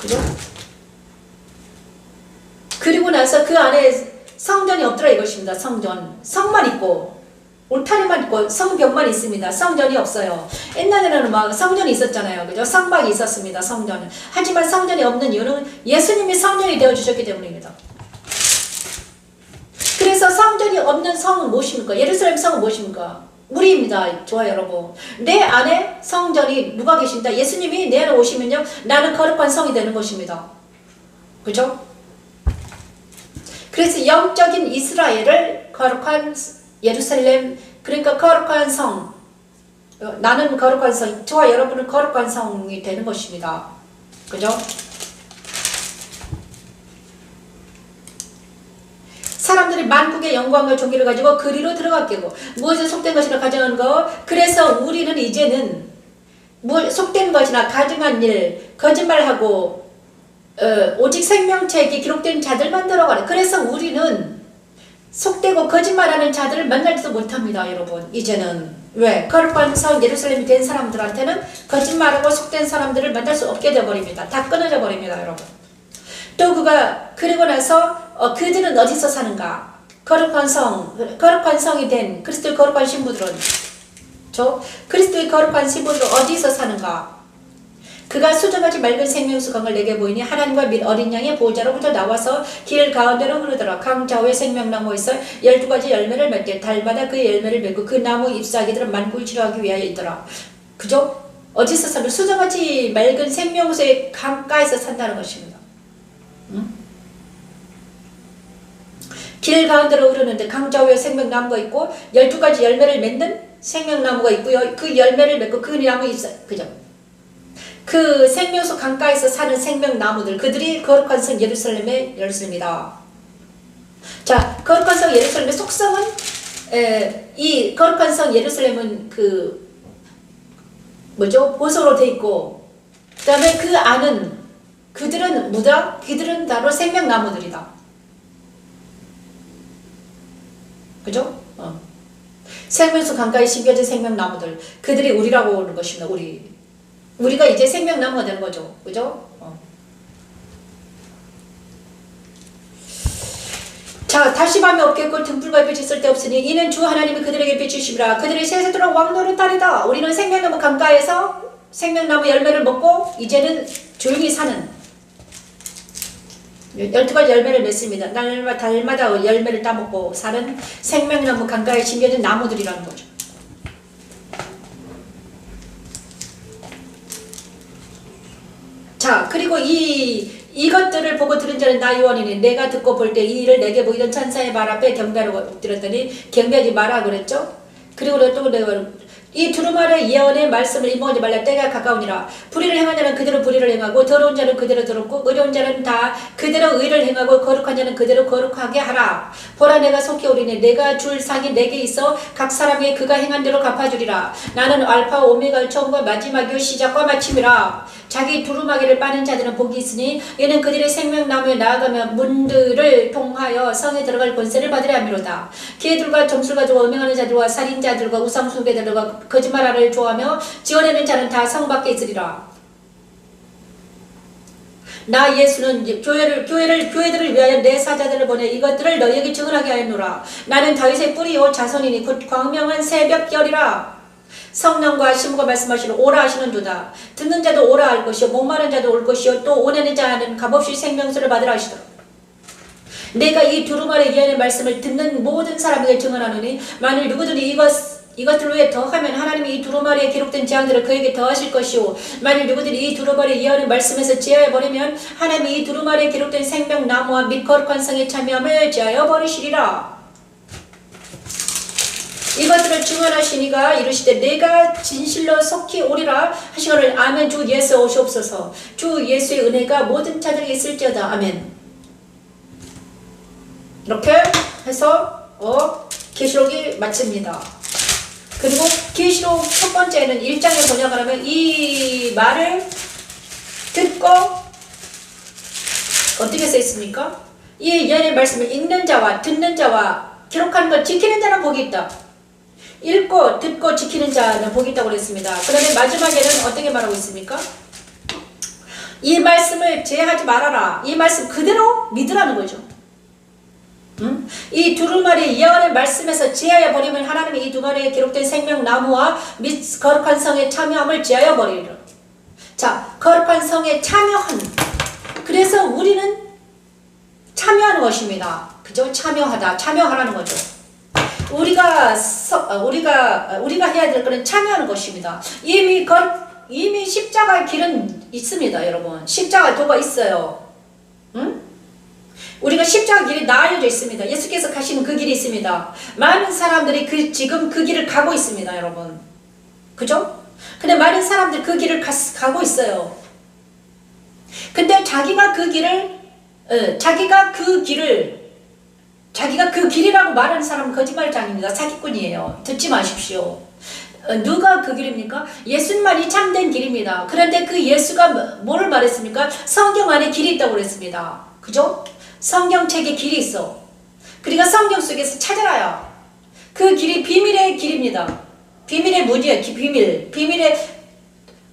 그죠? 그리고 나서 그 안에 성전이 없더라 이것입니다. 성만 있고 울타리만 있고 성벽만 있습니다. 성전이 없어요. 옛날에는 막 성전이 있었잖아요. 그죠? 성막이 있었습니다. 성전은. 하지만 성전이 없는 이유는 예수님이 성전이 되어주셨기 때문입니다. 그래서 성전이 없는 성은 무엇입니까? 예루살렘 성은 무엇입니까? 우리입니다. 좋아요, 여러분. 내 안에 성전이 누가 계신다? 예수님이 내 안에 오시면요, 나는 거룩한 성이 되는 것입니다. 그죠? 그래서 영적인 이스라엘을 거룩한 예루살렘, 그러니까 거룩한 성, 나는 거룩한 성, 저와 여러분은 거룩한 성이 되는 것입니다. 그죠? 사람들이 만국의 영광과 존귀를 가지고 그리로 들어갔고 무엇에 속된 것이나 가정한 것. 그래서 우리는 이제는 속된 것이나 가정한 일, 거짓말하고 오직 생명책이 기록된 자들만 들어가네. 그래서 우리는 속되고 거짓말하는 자들을 만나지도 못합니다, 여러분. 이제는 왜? 거룩한 성 예루살렘이 된 사람들한테는 거짓말하고 속된 사람들을 만날 수 없게 되어버립니다. 다 끊어져 버립니다, 여러분. 또 그리고 나서 그들은 어디서 사는가? 거룩한 성이 된 그리스도의 거룩한 신부들은 그리스도의 거룩한 신부들은 어디서 사는가? 그가 수정하지 맑은 생명수 강을 내게 보이니 하나님과 및 어린 양의 보호자로부터 나와서 길 가운데로 흐르더라. 강 좌우에 생명나무에서 12가지 열매를 맺게 달마다 그의 열매를 맺고 그 나무 잎사귀들은 만국을 치료하기 위하여 있더라. 그죠? 어디서 사는? 수정하지 맑은 생명수의 강가에서 산다는 것입니다. 응? 길 가운데로 흐르는데 강 좌우에 생명나무가 있고 12가지 열매를 맺는 생명나무가 있고요. 그 열매를 맺고 그 나무 잎사, 그죠? 그 생명수 강가에서 사는 생명나무들, 그들이 거룩한 성 예루살렘의 열쇠입니다. 자, 거룩한 성 예루살렘의 속성은 이 거룩한 성 예루살렘은 보석으로 되어 있고, 그 다음에 그 안은 그들은 뭐다? 그들은 바로 생명나무들이다. 그죠? 생명수 강가에 심겨진 생명나무들, 그들이 우리라고 하는 것입니다. 우리가 이제 생명나무가 되는 거죠. 그죠? 자, 다시 밤이 없겠고 등불과 빛이 쓸데없으니 이는 주 하나님이 그들에게 비추심이라. 그들이 세세토록 왕노릇 따르다. 우리는 생명나무 강가에서 생명나무 열매를 먹고 이제는 조용히 사는 12가지 열매를 맺습니다. 달마다 열매를 따먹고 사는 생명나무 강가에 심겨진 나무들이라는 거죠. 자, 그리고 이것들을 보고 들은 자는 나 요한이니 내가 듣고 볼 때 이 일을 내게 보이던 천사의 말 앞에 경배하고 엎드렸더니 경배하지 마라 그랬죠. 그리고 또 내가 이 두루마리의 예언의 말씀을 인봉하지 말라. 때가 가까우니라. 불의를 행한 자는 그대로 불의를 행하고 더러운 자는 그대로 더럽고 의로운 자는 다 그대로 의를 행하고 거룩한 자는 그대로 거룩하게 하라. 보라 내가 속히 오리니 내가 줄 상이 내게 있어 각 사람에게 그가 행한 대로 갚아주리라. 나는 알파 오메가 처음과 마지막이요 시작과 마침이라. 자기 두루마기를 빠는 자들은 복이 있으니 이는 그들의 생명나무에 나아가며 문들을 통하여 성에 들어갈 권세를 받으려 함이로다. 개들과 점술 가지고 음행하는 자들과 살인자들과 우상숭배자들과 거짓말하를 좋아하며 지어내는 자는 다 성 밖에 있으리라. 나 예수는 교회들을 위하여 내 사자들을 보내 이것들을 너희에게 증언하게 하였노라. 나는 다윗의 뿌리요 자손이니 곧 광명한 새벽결이라. 성령과 신부가 말씀하시는 오라 하시는 도다. 듣는 자도 오라 할 것이요 목마른 자도 올 것이요 또 오내는 자는 값없이 생명수를 받으라 하시더라. 내가 이 두루마리 예언의 말씀을 듣는 모든 사람에게 증언하노니 만일 누구든지 이것들 외에 더하면 하나님이 이 두루마리에 기록된 재앙들을 그에게 더하실 것이요 만일 누구들이 이 두루마리 예언의 말씀에서 제하여버리면 하나님이 이 두루마리에 기록된 생명나무와 및 거룩한 성에 참여함을 제하여 버리시리라. 이것들을 증언하시니가 이르시되 내가 진실로 속히 오리라 하시거늘 아멘. 주 예수 오시옵소서. 주 예수의 은혜가 모든 자들에게 있을지어다. 아멘. 이렇게 해서 계시록이 마칩니다. 그리고 계시록 첫 번째는 1장에 번역을 하면 이 말을 듣고 어떻게 써 있습니까? 이 예언의 말씀을 읽는 자와 듣는 자와 기록하는 것 지키는 자는 복이 있다. 읽고 듣고 지키는 자는 복이 있다고 그랬습니다. 그런데 마지막에는 어떻게 말하고 있습니까? 이 말씀을 제하지 말아라. 이 말씀 그대로 믿으라는 거죠. 이 두루마리 예언의 말씀에서 제하여 버리면 하나님이 이 두루마리에 기록된 생명나무와 및 거룩한 성에 참여함을 제하여 버리리라. 자, 거룩한 성에 참여한. 그래서 우리는 참여하는 것입니다. 그죠? 참여하라는 거죠. 우리가 해야 될 것은 참여하는 것입니다. 이미 십자가의 길은 있습니다, 여러분. 십자가 도가 있어요. 우리가 십자가 길이 나열져 있습니다. 예수께서 가시는 그 길이 있습니다. 많은 사람들이 지금 그 길을 가고 있습니다, 여러분. 그죠? 근데 많은 사람들이 그 길을 가고 있어요. 근데 자기가 그 길이라고 말하는 사람은 거짓말장입니다. 사기꾼이에요. 듣지 마십시오. 누가 그 길입니까? 예수님만이 참된 길입니다. 그런데 그 예수가 뭐를 말했습니까? 성경 안에 길이 있다고 그랬습니다. 그죠? 성경책에 길이 있어. 그러니까 성경 속에서 찾아라요. 그 길이 비밀의 길입니다. 비밀의 문이에요. 비밀의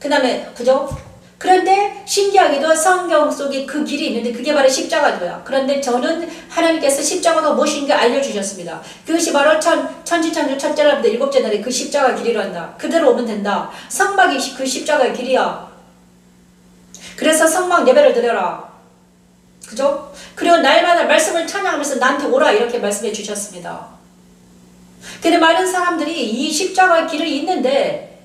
그 다음에 그죠? 그런데 신기하게도 성경 속에 그 길이 있는데 그게 바로 십자가도야. 그런데 저는 하나님께서 십자가가 무엇인가 알려주셨습니다. 그것이 바로 천지창조 첫째 날부터 일곱째 날에 그 십자가 길이라 한다. 그대로 오면 된다. 성막이 그 십자가의 길이야. 그래서 성막 예배를 드려라. 그죠? 그리고 날마다 말씀을 찬양하면서 나한테 오라 이렇게 말씀해 주셨습니다. 근데 많은 사람들이 이 십자가 길이 있는데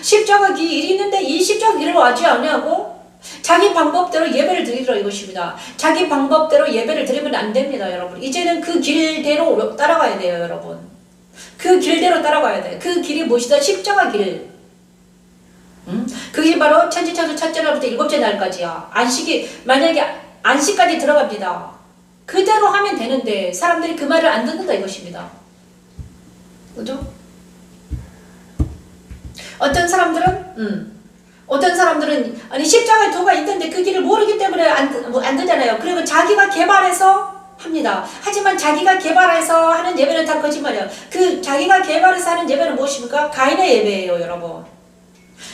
십자가 길이 있는데 이 십자가 길을 와지 않냐고 자기 방법대로 예배를 드리라 이것입니다. 자기 방법대로 예배를 드리면 안 됩니다, 여러분. 이제는 그 길대로 따라가야 돼요, 여러분. 그 길대로 따라가야 돼. 그 길이 무엇이다? 십자가 길. 그게 바로 천지창조 첫째 날부터 일곱째 날까지야. 만약에 안식까지 들어갑니다. 그대로 하면 되는데 사람들이 그 말을 안 듣는다 이것입니다. 그죠? 어떤 사람들은 아니 십자가의 도가 있는데 그 길을 모르기 때문에 안 되잖아요. 그리고 자기가 개발해서 합니다. 하지만 자기가 개발해서 하는 예배는 다 거짓말이에요. 그 자기가 개발해서 하는 예배는 무엇입니까? 가인의 예배예요, 여러분.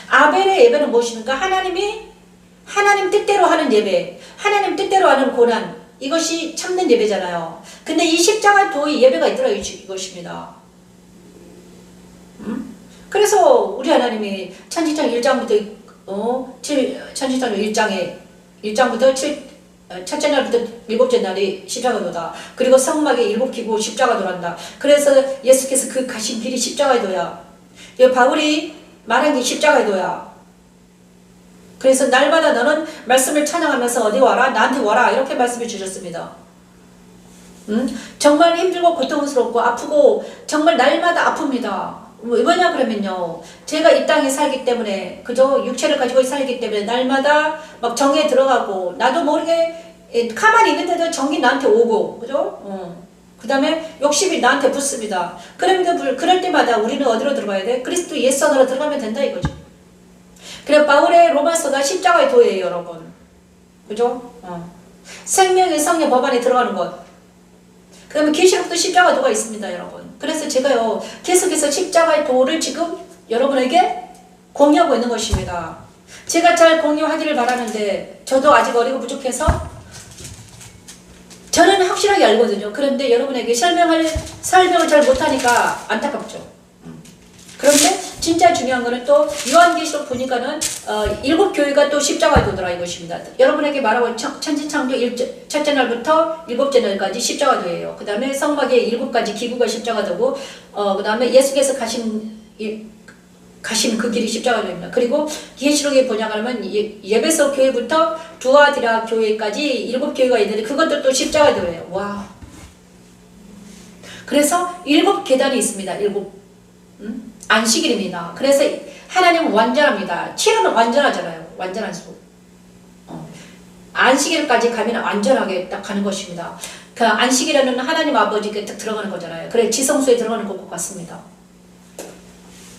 아벨의 예배는 무엇입니까? 하나님 뜻대로 하는 예배, 하나님 뜻대로 하는 고난, 이것이 참된 예배잖아요. 근데 이 십자가 도의 예배가 있더라고요, 이것입니다. 그래서 우리 하나님이 천지창조 1장부터 천지창조 1장부터 첫째 날부터 일곱째 날이 십자가도다. 그리고 성막에 일곱 기고 십자가도란다. 그래서 예수께서 그 가신 길이 십자가도야. 바울이 말한 게 십자가도야. 그래서 날마다 너는 말씀을 찬양하면서 어디 와라? 나한테 와라. 이렇게 말씀해 주셨습니다. 정말 힘들고 고통스럽고 아프고 정말 날마다 아픕니다. 왜냐 그러면요, 제가 이 땅에 살기 때문에, 그죠? 육체를 가지고 살기 때문에 날마다 막 정에 들어가고 나도 모르게 가만히 있는데도 정이 나한테 오고, 그죠? 그 다음에 욕심이 나한테 붙습니다. 그럴 때마다 우리는 어디로 들어가야 돼? 그리스도 예수 안으로 들어가면 된다 이거죠. 그래 바울의 로마서가 십자가의 도예요, 여러분. 그죠? 생명의 성령 법안에 들어가는 것. 그 다음에 계시록도 십자가 도가 있습니다, 여러분. 그래서 제가요 계속해서 십자가의 도를 지금 여러분에게 공유하고 있는 것입니다. 제가 잘 공유하기를 바라는데 저도 아직 어리고 부족해서 저는 확실하게 알거든요. 그런데 여러분에게 설명을 잘 못하니까 안타깝죠. 그런데 진짜 중요한 거는 또 요한계시록 보니까는 7교회가 또 십자가의 도더라 이것입니다. 여러분에게 말하고 천지창조 첫째 날부터 일곱째 날까지 십자가도예요. 그 다음에 성막의 7가지 기구가 십자가도고 그 다음에 예수께서 가신 그 길이 십자가도입니다. 그리고 계시록에 번역하면 예배소 교회부터 두아디라 교회까지 7교회가 있는데 그것도 또 십자가도예요. 와. 그래서 7계단이 있습니다. 7 안식일입니다. 그래서 하나님은 완전합니다. 7은 완전하잖아요. 완전한 수. 안식일까지 가면 완전하게 딱 가는 것입니다. 그 안식일에는 하나님 아버지께 딱 들어가는 거잖아요. 그래 지성소에 들어가는 것 같습니다.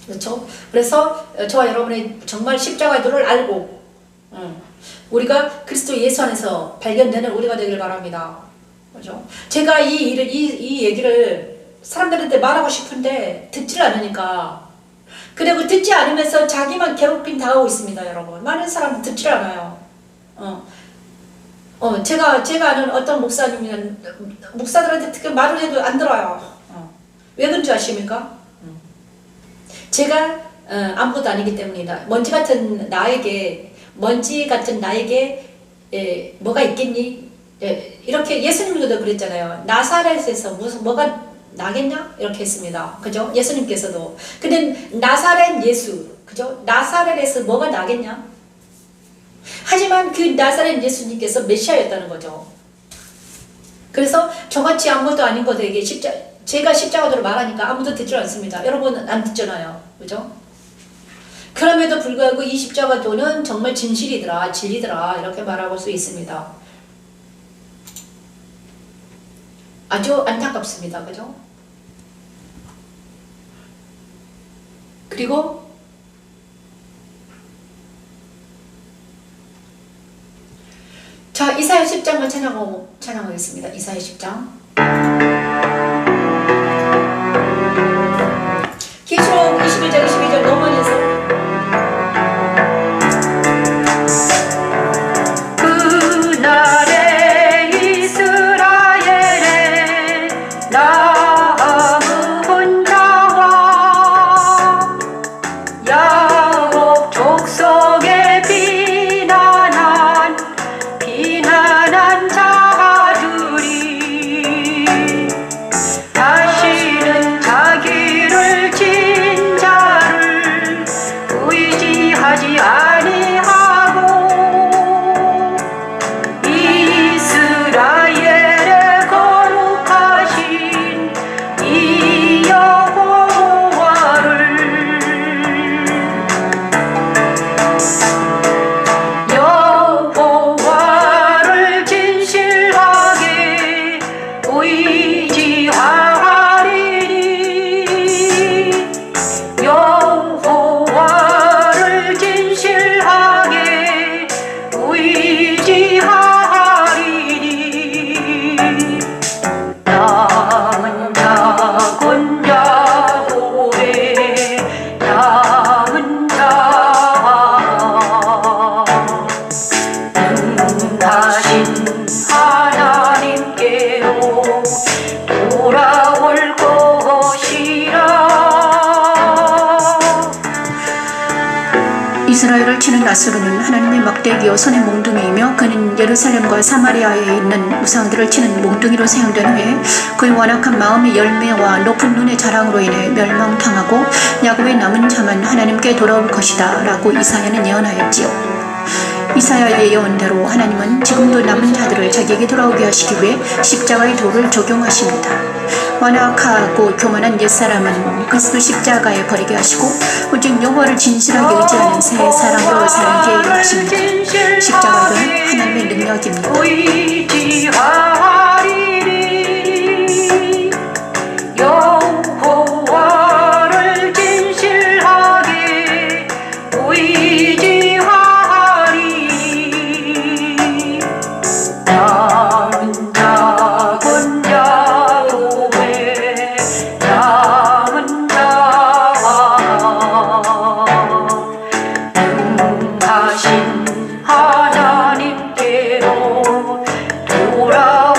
그렇죠? 그래서 저와 여러분이 정말 십자가의 도를 알고 우리가 그리스도 예수 안에서 발견되는 우리가 되길 바랍니다. 그렇죠? 제가 이 얘기를 사람들한테 말하고 싶은데 듣질 않으니까, 그리고 듣지 않으면서 자기만 괴롭힘 당하고 있습니다, 여러분. 많은 사람들 듣질 않아요. 제가 아는 어떤 목사들한테 특히 말을 해도 안 들어요. 왜 그런 줄 아십니까? 제가 아무것도 아니기 때문이다. 먼지 같은 나에게 뭐가 있겠니? 이렇게 예수님도 그랬잖아요. 나사렛에서 뭐가 나겠냐? 이렇게 했습니다. 그죠? 예수님께서도. 근데 나사렛 예수, 그죠? 나사렛에서 뭐가 나겠냐? 하지만 그 나사렛 예수님께서 메시아였다는 거죠. 그래서 저같이 아무것도 아닌 것에게 제가 십자가도를 말하니까 아무도 듣질 않습니다. 여러분 안 듣잖아요. 그죠? 그럼에도 불구하고 이 십자가도는 정말 진실이더라, 진리더라, 이렇게 말할 수 있습니다. 아주 안타깝습니다. 그죠? 그리고 자, 이사야 10장을 찬양하겠습니다. 이사야 10장. 계시록 21장 22절 너무 많이 해서 그날에 이스라엘에 남은 자와 야곱 족속에 비난한 자들이 다시는 자기를 진 자를 의지하지 아니하고 이스라엘의 거룩하신 이 여호와를 진실하게 의지하리니 여호와를 진실하게 의지하리니 남은 자군 야곱의 남은 자 능하신 하나님께로 돌아올 것이라. 이스라엘을 치는 나스로는 하나님의 막대기요 손의 몽둥이이며 그는 예루살렘과 사마리아에 있는 우상들을 치는 몽둥이로 사용된 후에 그의 완악한 마음의 열매와 높은 눈의 자랑으로 인해 멸망당하고 야곱의 남은 자만 하나님께 돌아올 것이다 라고 이사야는 예언하였지요. 이사야의 예언대로 하나님은 지금도 남은 자들을 자기에게 돌아오게 하시기 위해 십자가의 도를 적용하십니다. 완악하고 교만한 옛사람은 그리스도 십자가에 버리게 하시고 오직 여호와를 진실하게 의지하는 새 사람으로 살게 하십니다. 십자가의 도는 하나님의 능력입니다. 의지하리니 여호와를 진실하게 의지하리니 남은 자군 야곱의 남은 자 능하신 하나님께로 돌아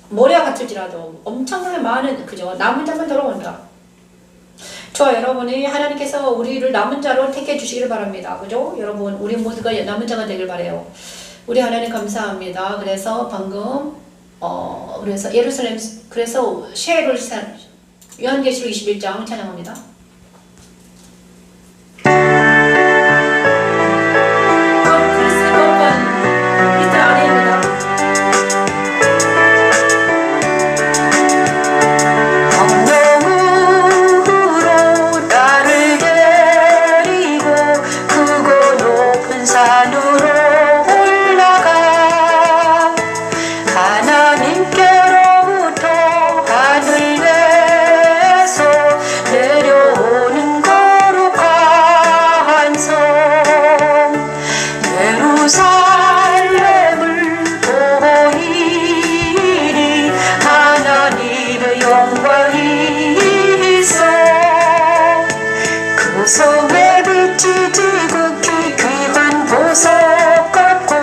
모래와 같을지라도 엄청나게 많은 그죠? 남은 자만 돌아온다. 저와 여러분이 하나님께서 우리를 남은 자로 택해 주시기를 바랍니다. 그죠? 여러분 우리 모두가 남은 자가 되길 바래요. 우리 하나님 감사합니다. 그래서 방금 그래서 예루살렘 그래서 요한계시록 21장 찬양합니다. 그리스도 안에입니다. 성령으로 나를 데리고 크고 높은 산으로 올라가 하나님께로부터 하늘에서 내려오는 거룩한 성 예루살렘을 보이니 하나님의 영광이 있어 그 성의 빛이 지극히 귀한 보석 같고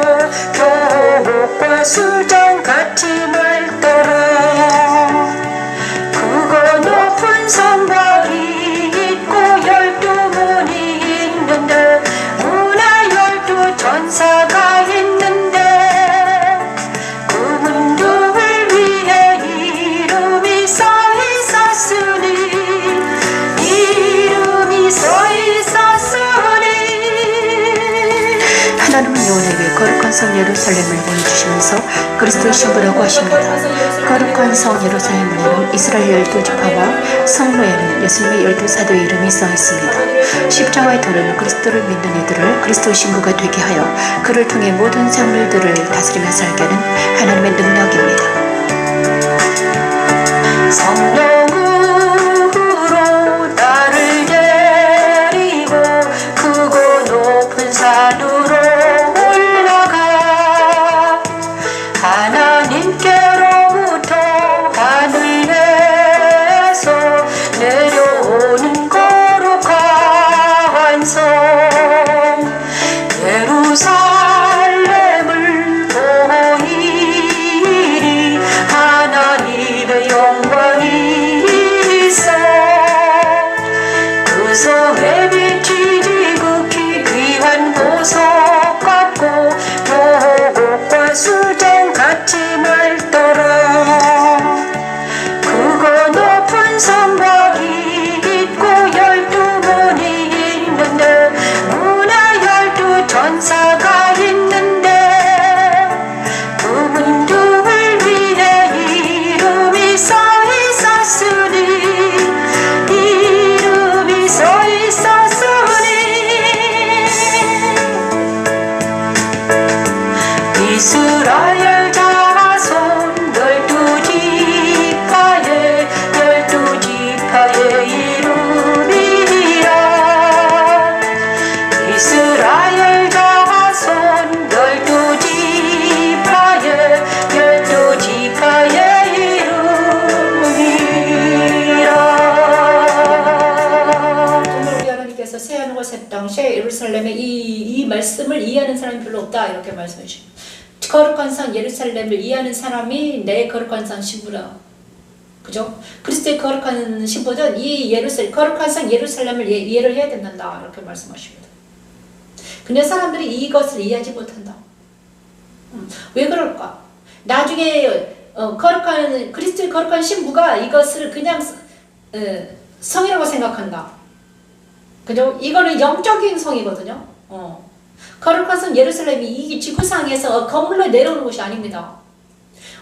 교복과 술장 같이 맑더라 그거 높은 성곽이 있고 12문이 있는데 문에 12 전사가 있는데 그 문둥을 위해 이름이 써 있었으니 하나님은 요한에게 거룩한 성 예루살렘을 보여주시면서 그리스도의 신부라고 하십니다. 거룩한 성 예루살렘에는 이스라엘 12지파와 성로에는 예수님의 12사도의 이름이 써 있습니다. 십자가의 돌은 그리스도를 믿는 이들을 그리스도의 신부가 되게 하여 그를 통해 모든 생물들을 다스리며 살게 하는 하나님의 능력입니다. 성령으로 나를 데리고 크고 높은 산으로 올라가 하나님께로부터 하늘에서 내려오는 거룩한 성 예루살렘을 보이니 하나님의 영광이 있어 그 성의 빛이 지극히 귀한 보석 같고 교복과 술장 같이 맑더라 그거 높은 성곽이 있고 12문이 있는데 문에 12 전사가 있는데 그 문둥을 위해 이름이 써 있었으니 이름이 써 있었으니 이스라엘 자손 12지파의 12지파의 이름이라 이스라엘 자손 12지파의 12지파의 이름이라 정말 우리 하나님께서 새 하늘과 새 땅, 새 예루살렘의 이 말씀을 이해하는 사람이 별로 없다 이렇게 말씀해 주십니다. 거룩한 성 예루살렘을 이해하는 사람이 내 거룩한 성 신부라. 그죠? 그리스도의 거룩한 신부는 이 거룩한 성 예루살렘을 이해를 해야 된다 이렇게 말씀하십니다. 근데 사람들이 이것을 이해하지 못한다. 왜 그럴까? 나중에 그리스도의 거룩한 신부가 이것을 그냥 성이라고 생각한다. 그죠? 이거는 영적인 성이거든요. 거룩한 성 예루살렘이 이 지구상에서 건물로 내려오는 것이 아닙니다.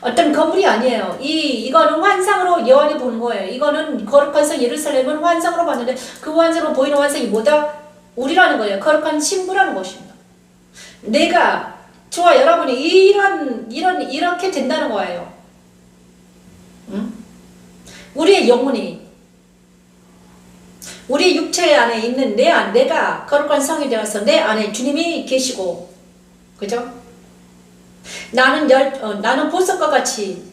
어떤 건물이 아니에요. 이거는 환상으로 여호와이 보는 거예요. 이거는 거룩한 성 예루살렘은 환상으로 봤는데 그 환상으로 보이는 환상이 뭐다? 우리라는 거예요. 거룩한 신부라는 것입니다. 내가 저와 여러분이 이렇게 된다는 거예요. 응? 우리의 영혼이 우리 육체 안에 있는 내가 거룩한 성이 되어서 내 안에 주님이 계시고, 그죠? 나는 보석과 같이,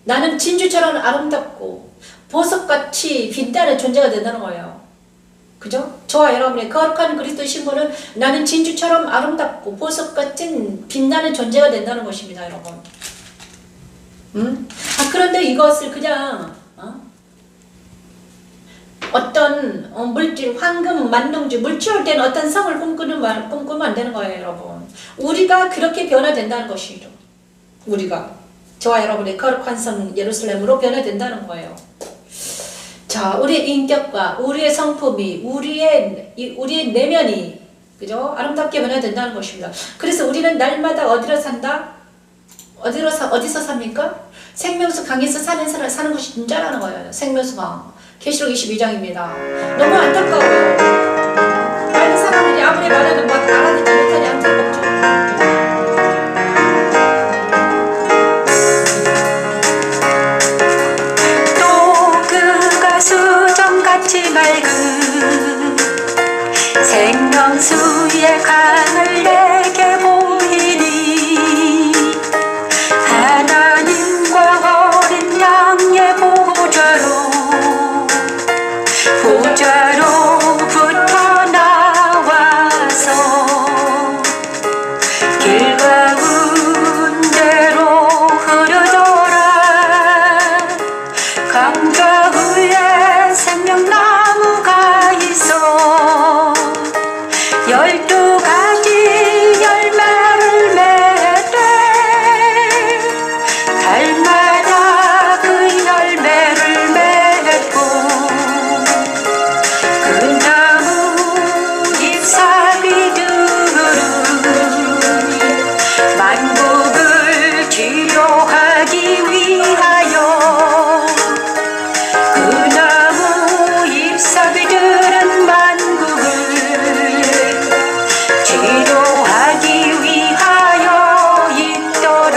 나는 진주처럼 아름답고 보석같이 빛나는 존재가 된다는 거예요. 그죠? 저와 여러분의 거룩한 그리스도 신부는 나는 진주처럼 아름답고 보석같은 빛나는 존재가 된다는 것입니다, 여러분. 그런데 이것을 그냥 어떤 물질, 황금, 만능주, 물질된 어떤 성을 꿈꾸면 안 되는 거예요, 여러분. 우리가 그렇게 변화된다는 것이죠. 우리가 저와 여러분의 거룩한 성 예루살렘으로 변화된다는 거예요. 자, 우리의 인격과 우리의 성품이 우리의 내면이 그죠? 아름답게 변화된다는 것입니다. 그래서 우리는 날마다 어디로 산다? 어디서 삽니까? 생명수 강에서 사는 것이 진짜라는 거예요. 생명수 강. 계시록 22장입니다. 너무 안타까워요. 많은 사람들이 아무리 말해도 막 알아듣지 못하니 안타깝죠. 또 그가 수정같이 맑은 생명수의 강을 내게 보이니 하나님과 어린 양의 보좌로부터 나와서 길 가운데로 흐르더라. 강가 위에 생명나무가 있어 12가지 열매를 맺되 달마다 그 열매를 맺고 그 나무 잎사귀들은 만국을 치료하기 위하여 그 나무 잎사귀들은 만국을 치료하기 위하여 있더라.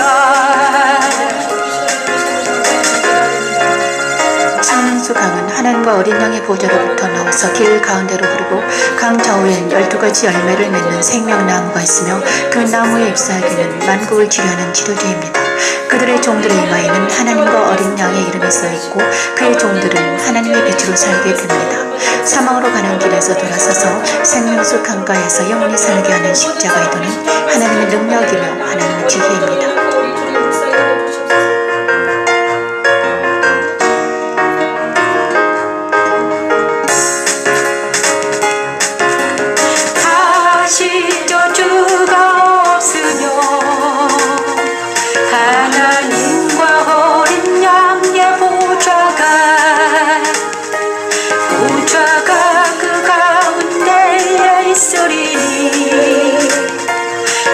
생명수 강은 하나님과 어린 양의 보좌로부터 나와서 길 가운데로 흐르고 강 좌우에는 12가지 열매를 맺는 생명나무가 있으며 그 나무의 잎사귀는 만국을 치료하는 치료제입니다. 그들의 종들의 이마에는 하나님과 어린 양의 이름이 써있고 그의 종들은 하나님의 빛으로 살게 됩니다. 사망으로 가는 길에서 돌아서서 생명수 강가에서 영원히 살게 하는 십자가의 도는 하나님의 능력이며 하나님의 지혜입니다. 다시 저주가 없으며 하나님과 어린 양의 보좌가 그 가운데에 있으리니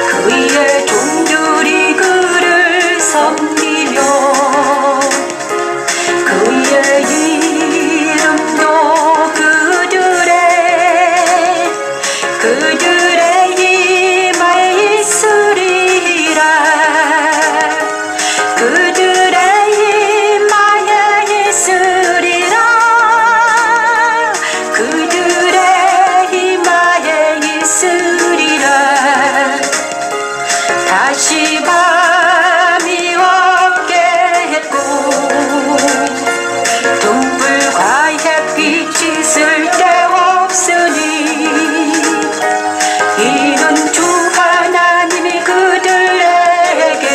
그의 종들이 그를 섬기며 그의 이름도 그들의 이마에 있으리라. 그들의 이마에 있으리라. 그들의 이마에 있으리라. 다시 밤이 없게 했고 등불과 햇빛이 쓸데없으니 이는 주 하나님이 그들에게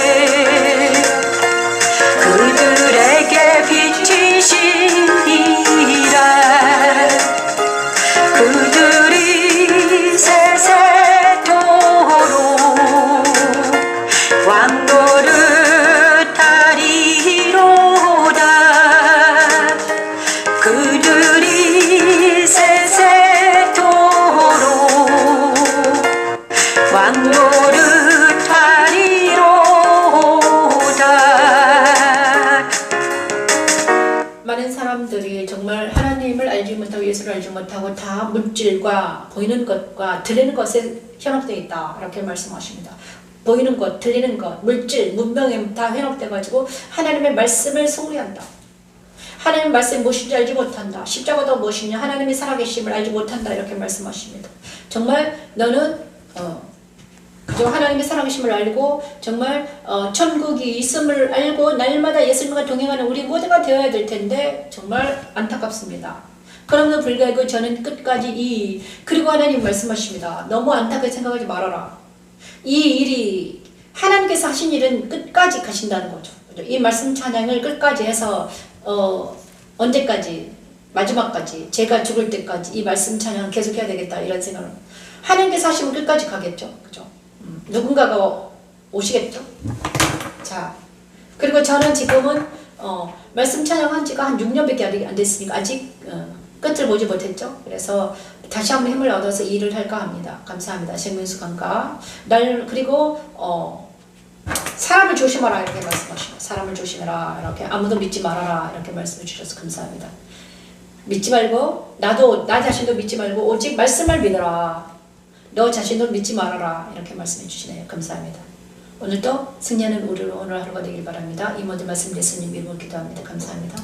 비치시니라. 그들이 세세토록 왕노릇하리로다. 그들이 세세토록 왕노릇하리로다. 많은 사람들이 정말 하나님을 알지 못하고 예수를 알지 못하고 다 물질과 보이는 것과 들리는 것에 현혹되어 있다 이렇게 말씀하십니다. 보이는 것, 들리는 것, 물질, 문명에 다 현혹돼 가지고 하나님의 말씀을 소홀히한다. 하나님의 말씀이 무엇인지 알지 못한다. 십자가가 무엇이냐, 하나님의 살아계심을 알지 못한다 이렇게 말씀하십니다. 정말 너는 그저 하나님의 살아계심을 알고 정말 천국이 있음을 알고 날마다 예수님과 동행하는 우리 모두가 되어야 될 텐데 정말 안타깝습니다. 그럼에도 불구하고 저는 끝까지 그리고 하나님 말씀하십니다. 너무 안타깝게 생각하지 말아라. 이 일이 하나님께서 하신 일은 끝까지 가신다는 거죠. 이 말씀 찬양을 끝까지 해서 언제까지 마지막까지 제가 죽을 때까지 이 말씀 찬양 계속 해야 되겠다 이런 생각을 하나님께서 하시면 끝까지 가겠죠. 그죠? 누군가가 오시겠죠. 자, 그리고 저는 지금은 말씀 찬양한 지가 한 6년밖에 안 됐으니까 아직 끝을 보지 못했죠. 그래서 다시 한번 힘을 얻어서 일을 할까 합니다. 감사합니다. 생명수 강가. 그리고 사람을 조심하라 이렇게 말씀하시고 사람을 조심해라 이렇게 아무도 믿지 말아라 이렇게 말씀해 주셔서 감사합니다. 믿지 말고 나 자신도 믿지 말고 오직 말씀을 믿어라. 너 자신도 믿지 말아라 이렇게 말씀해 주시네요. 감사합니다. 오늘도 승리하는 오늘 하루가 되길 바랍니다. 이 모든 말씀 예수님 이름으로 기도합니다. 감사합니다.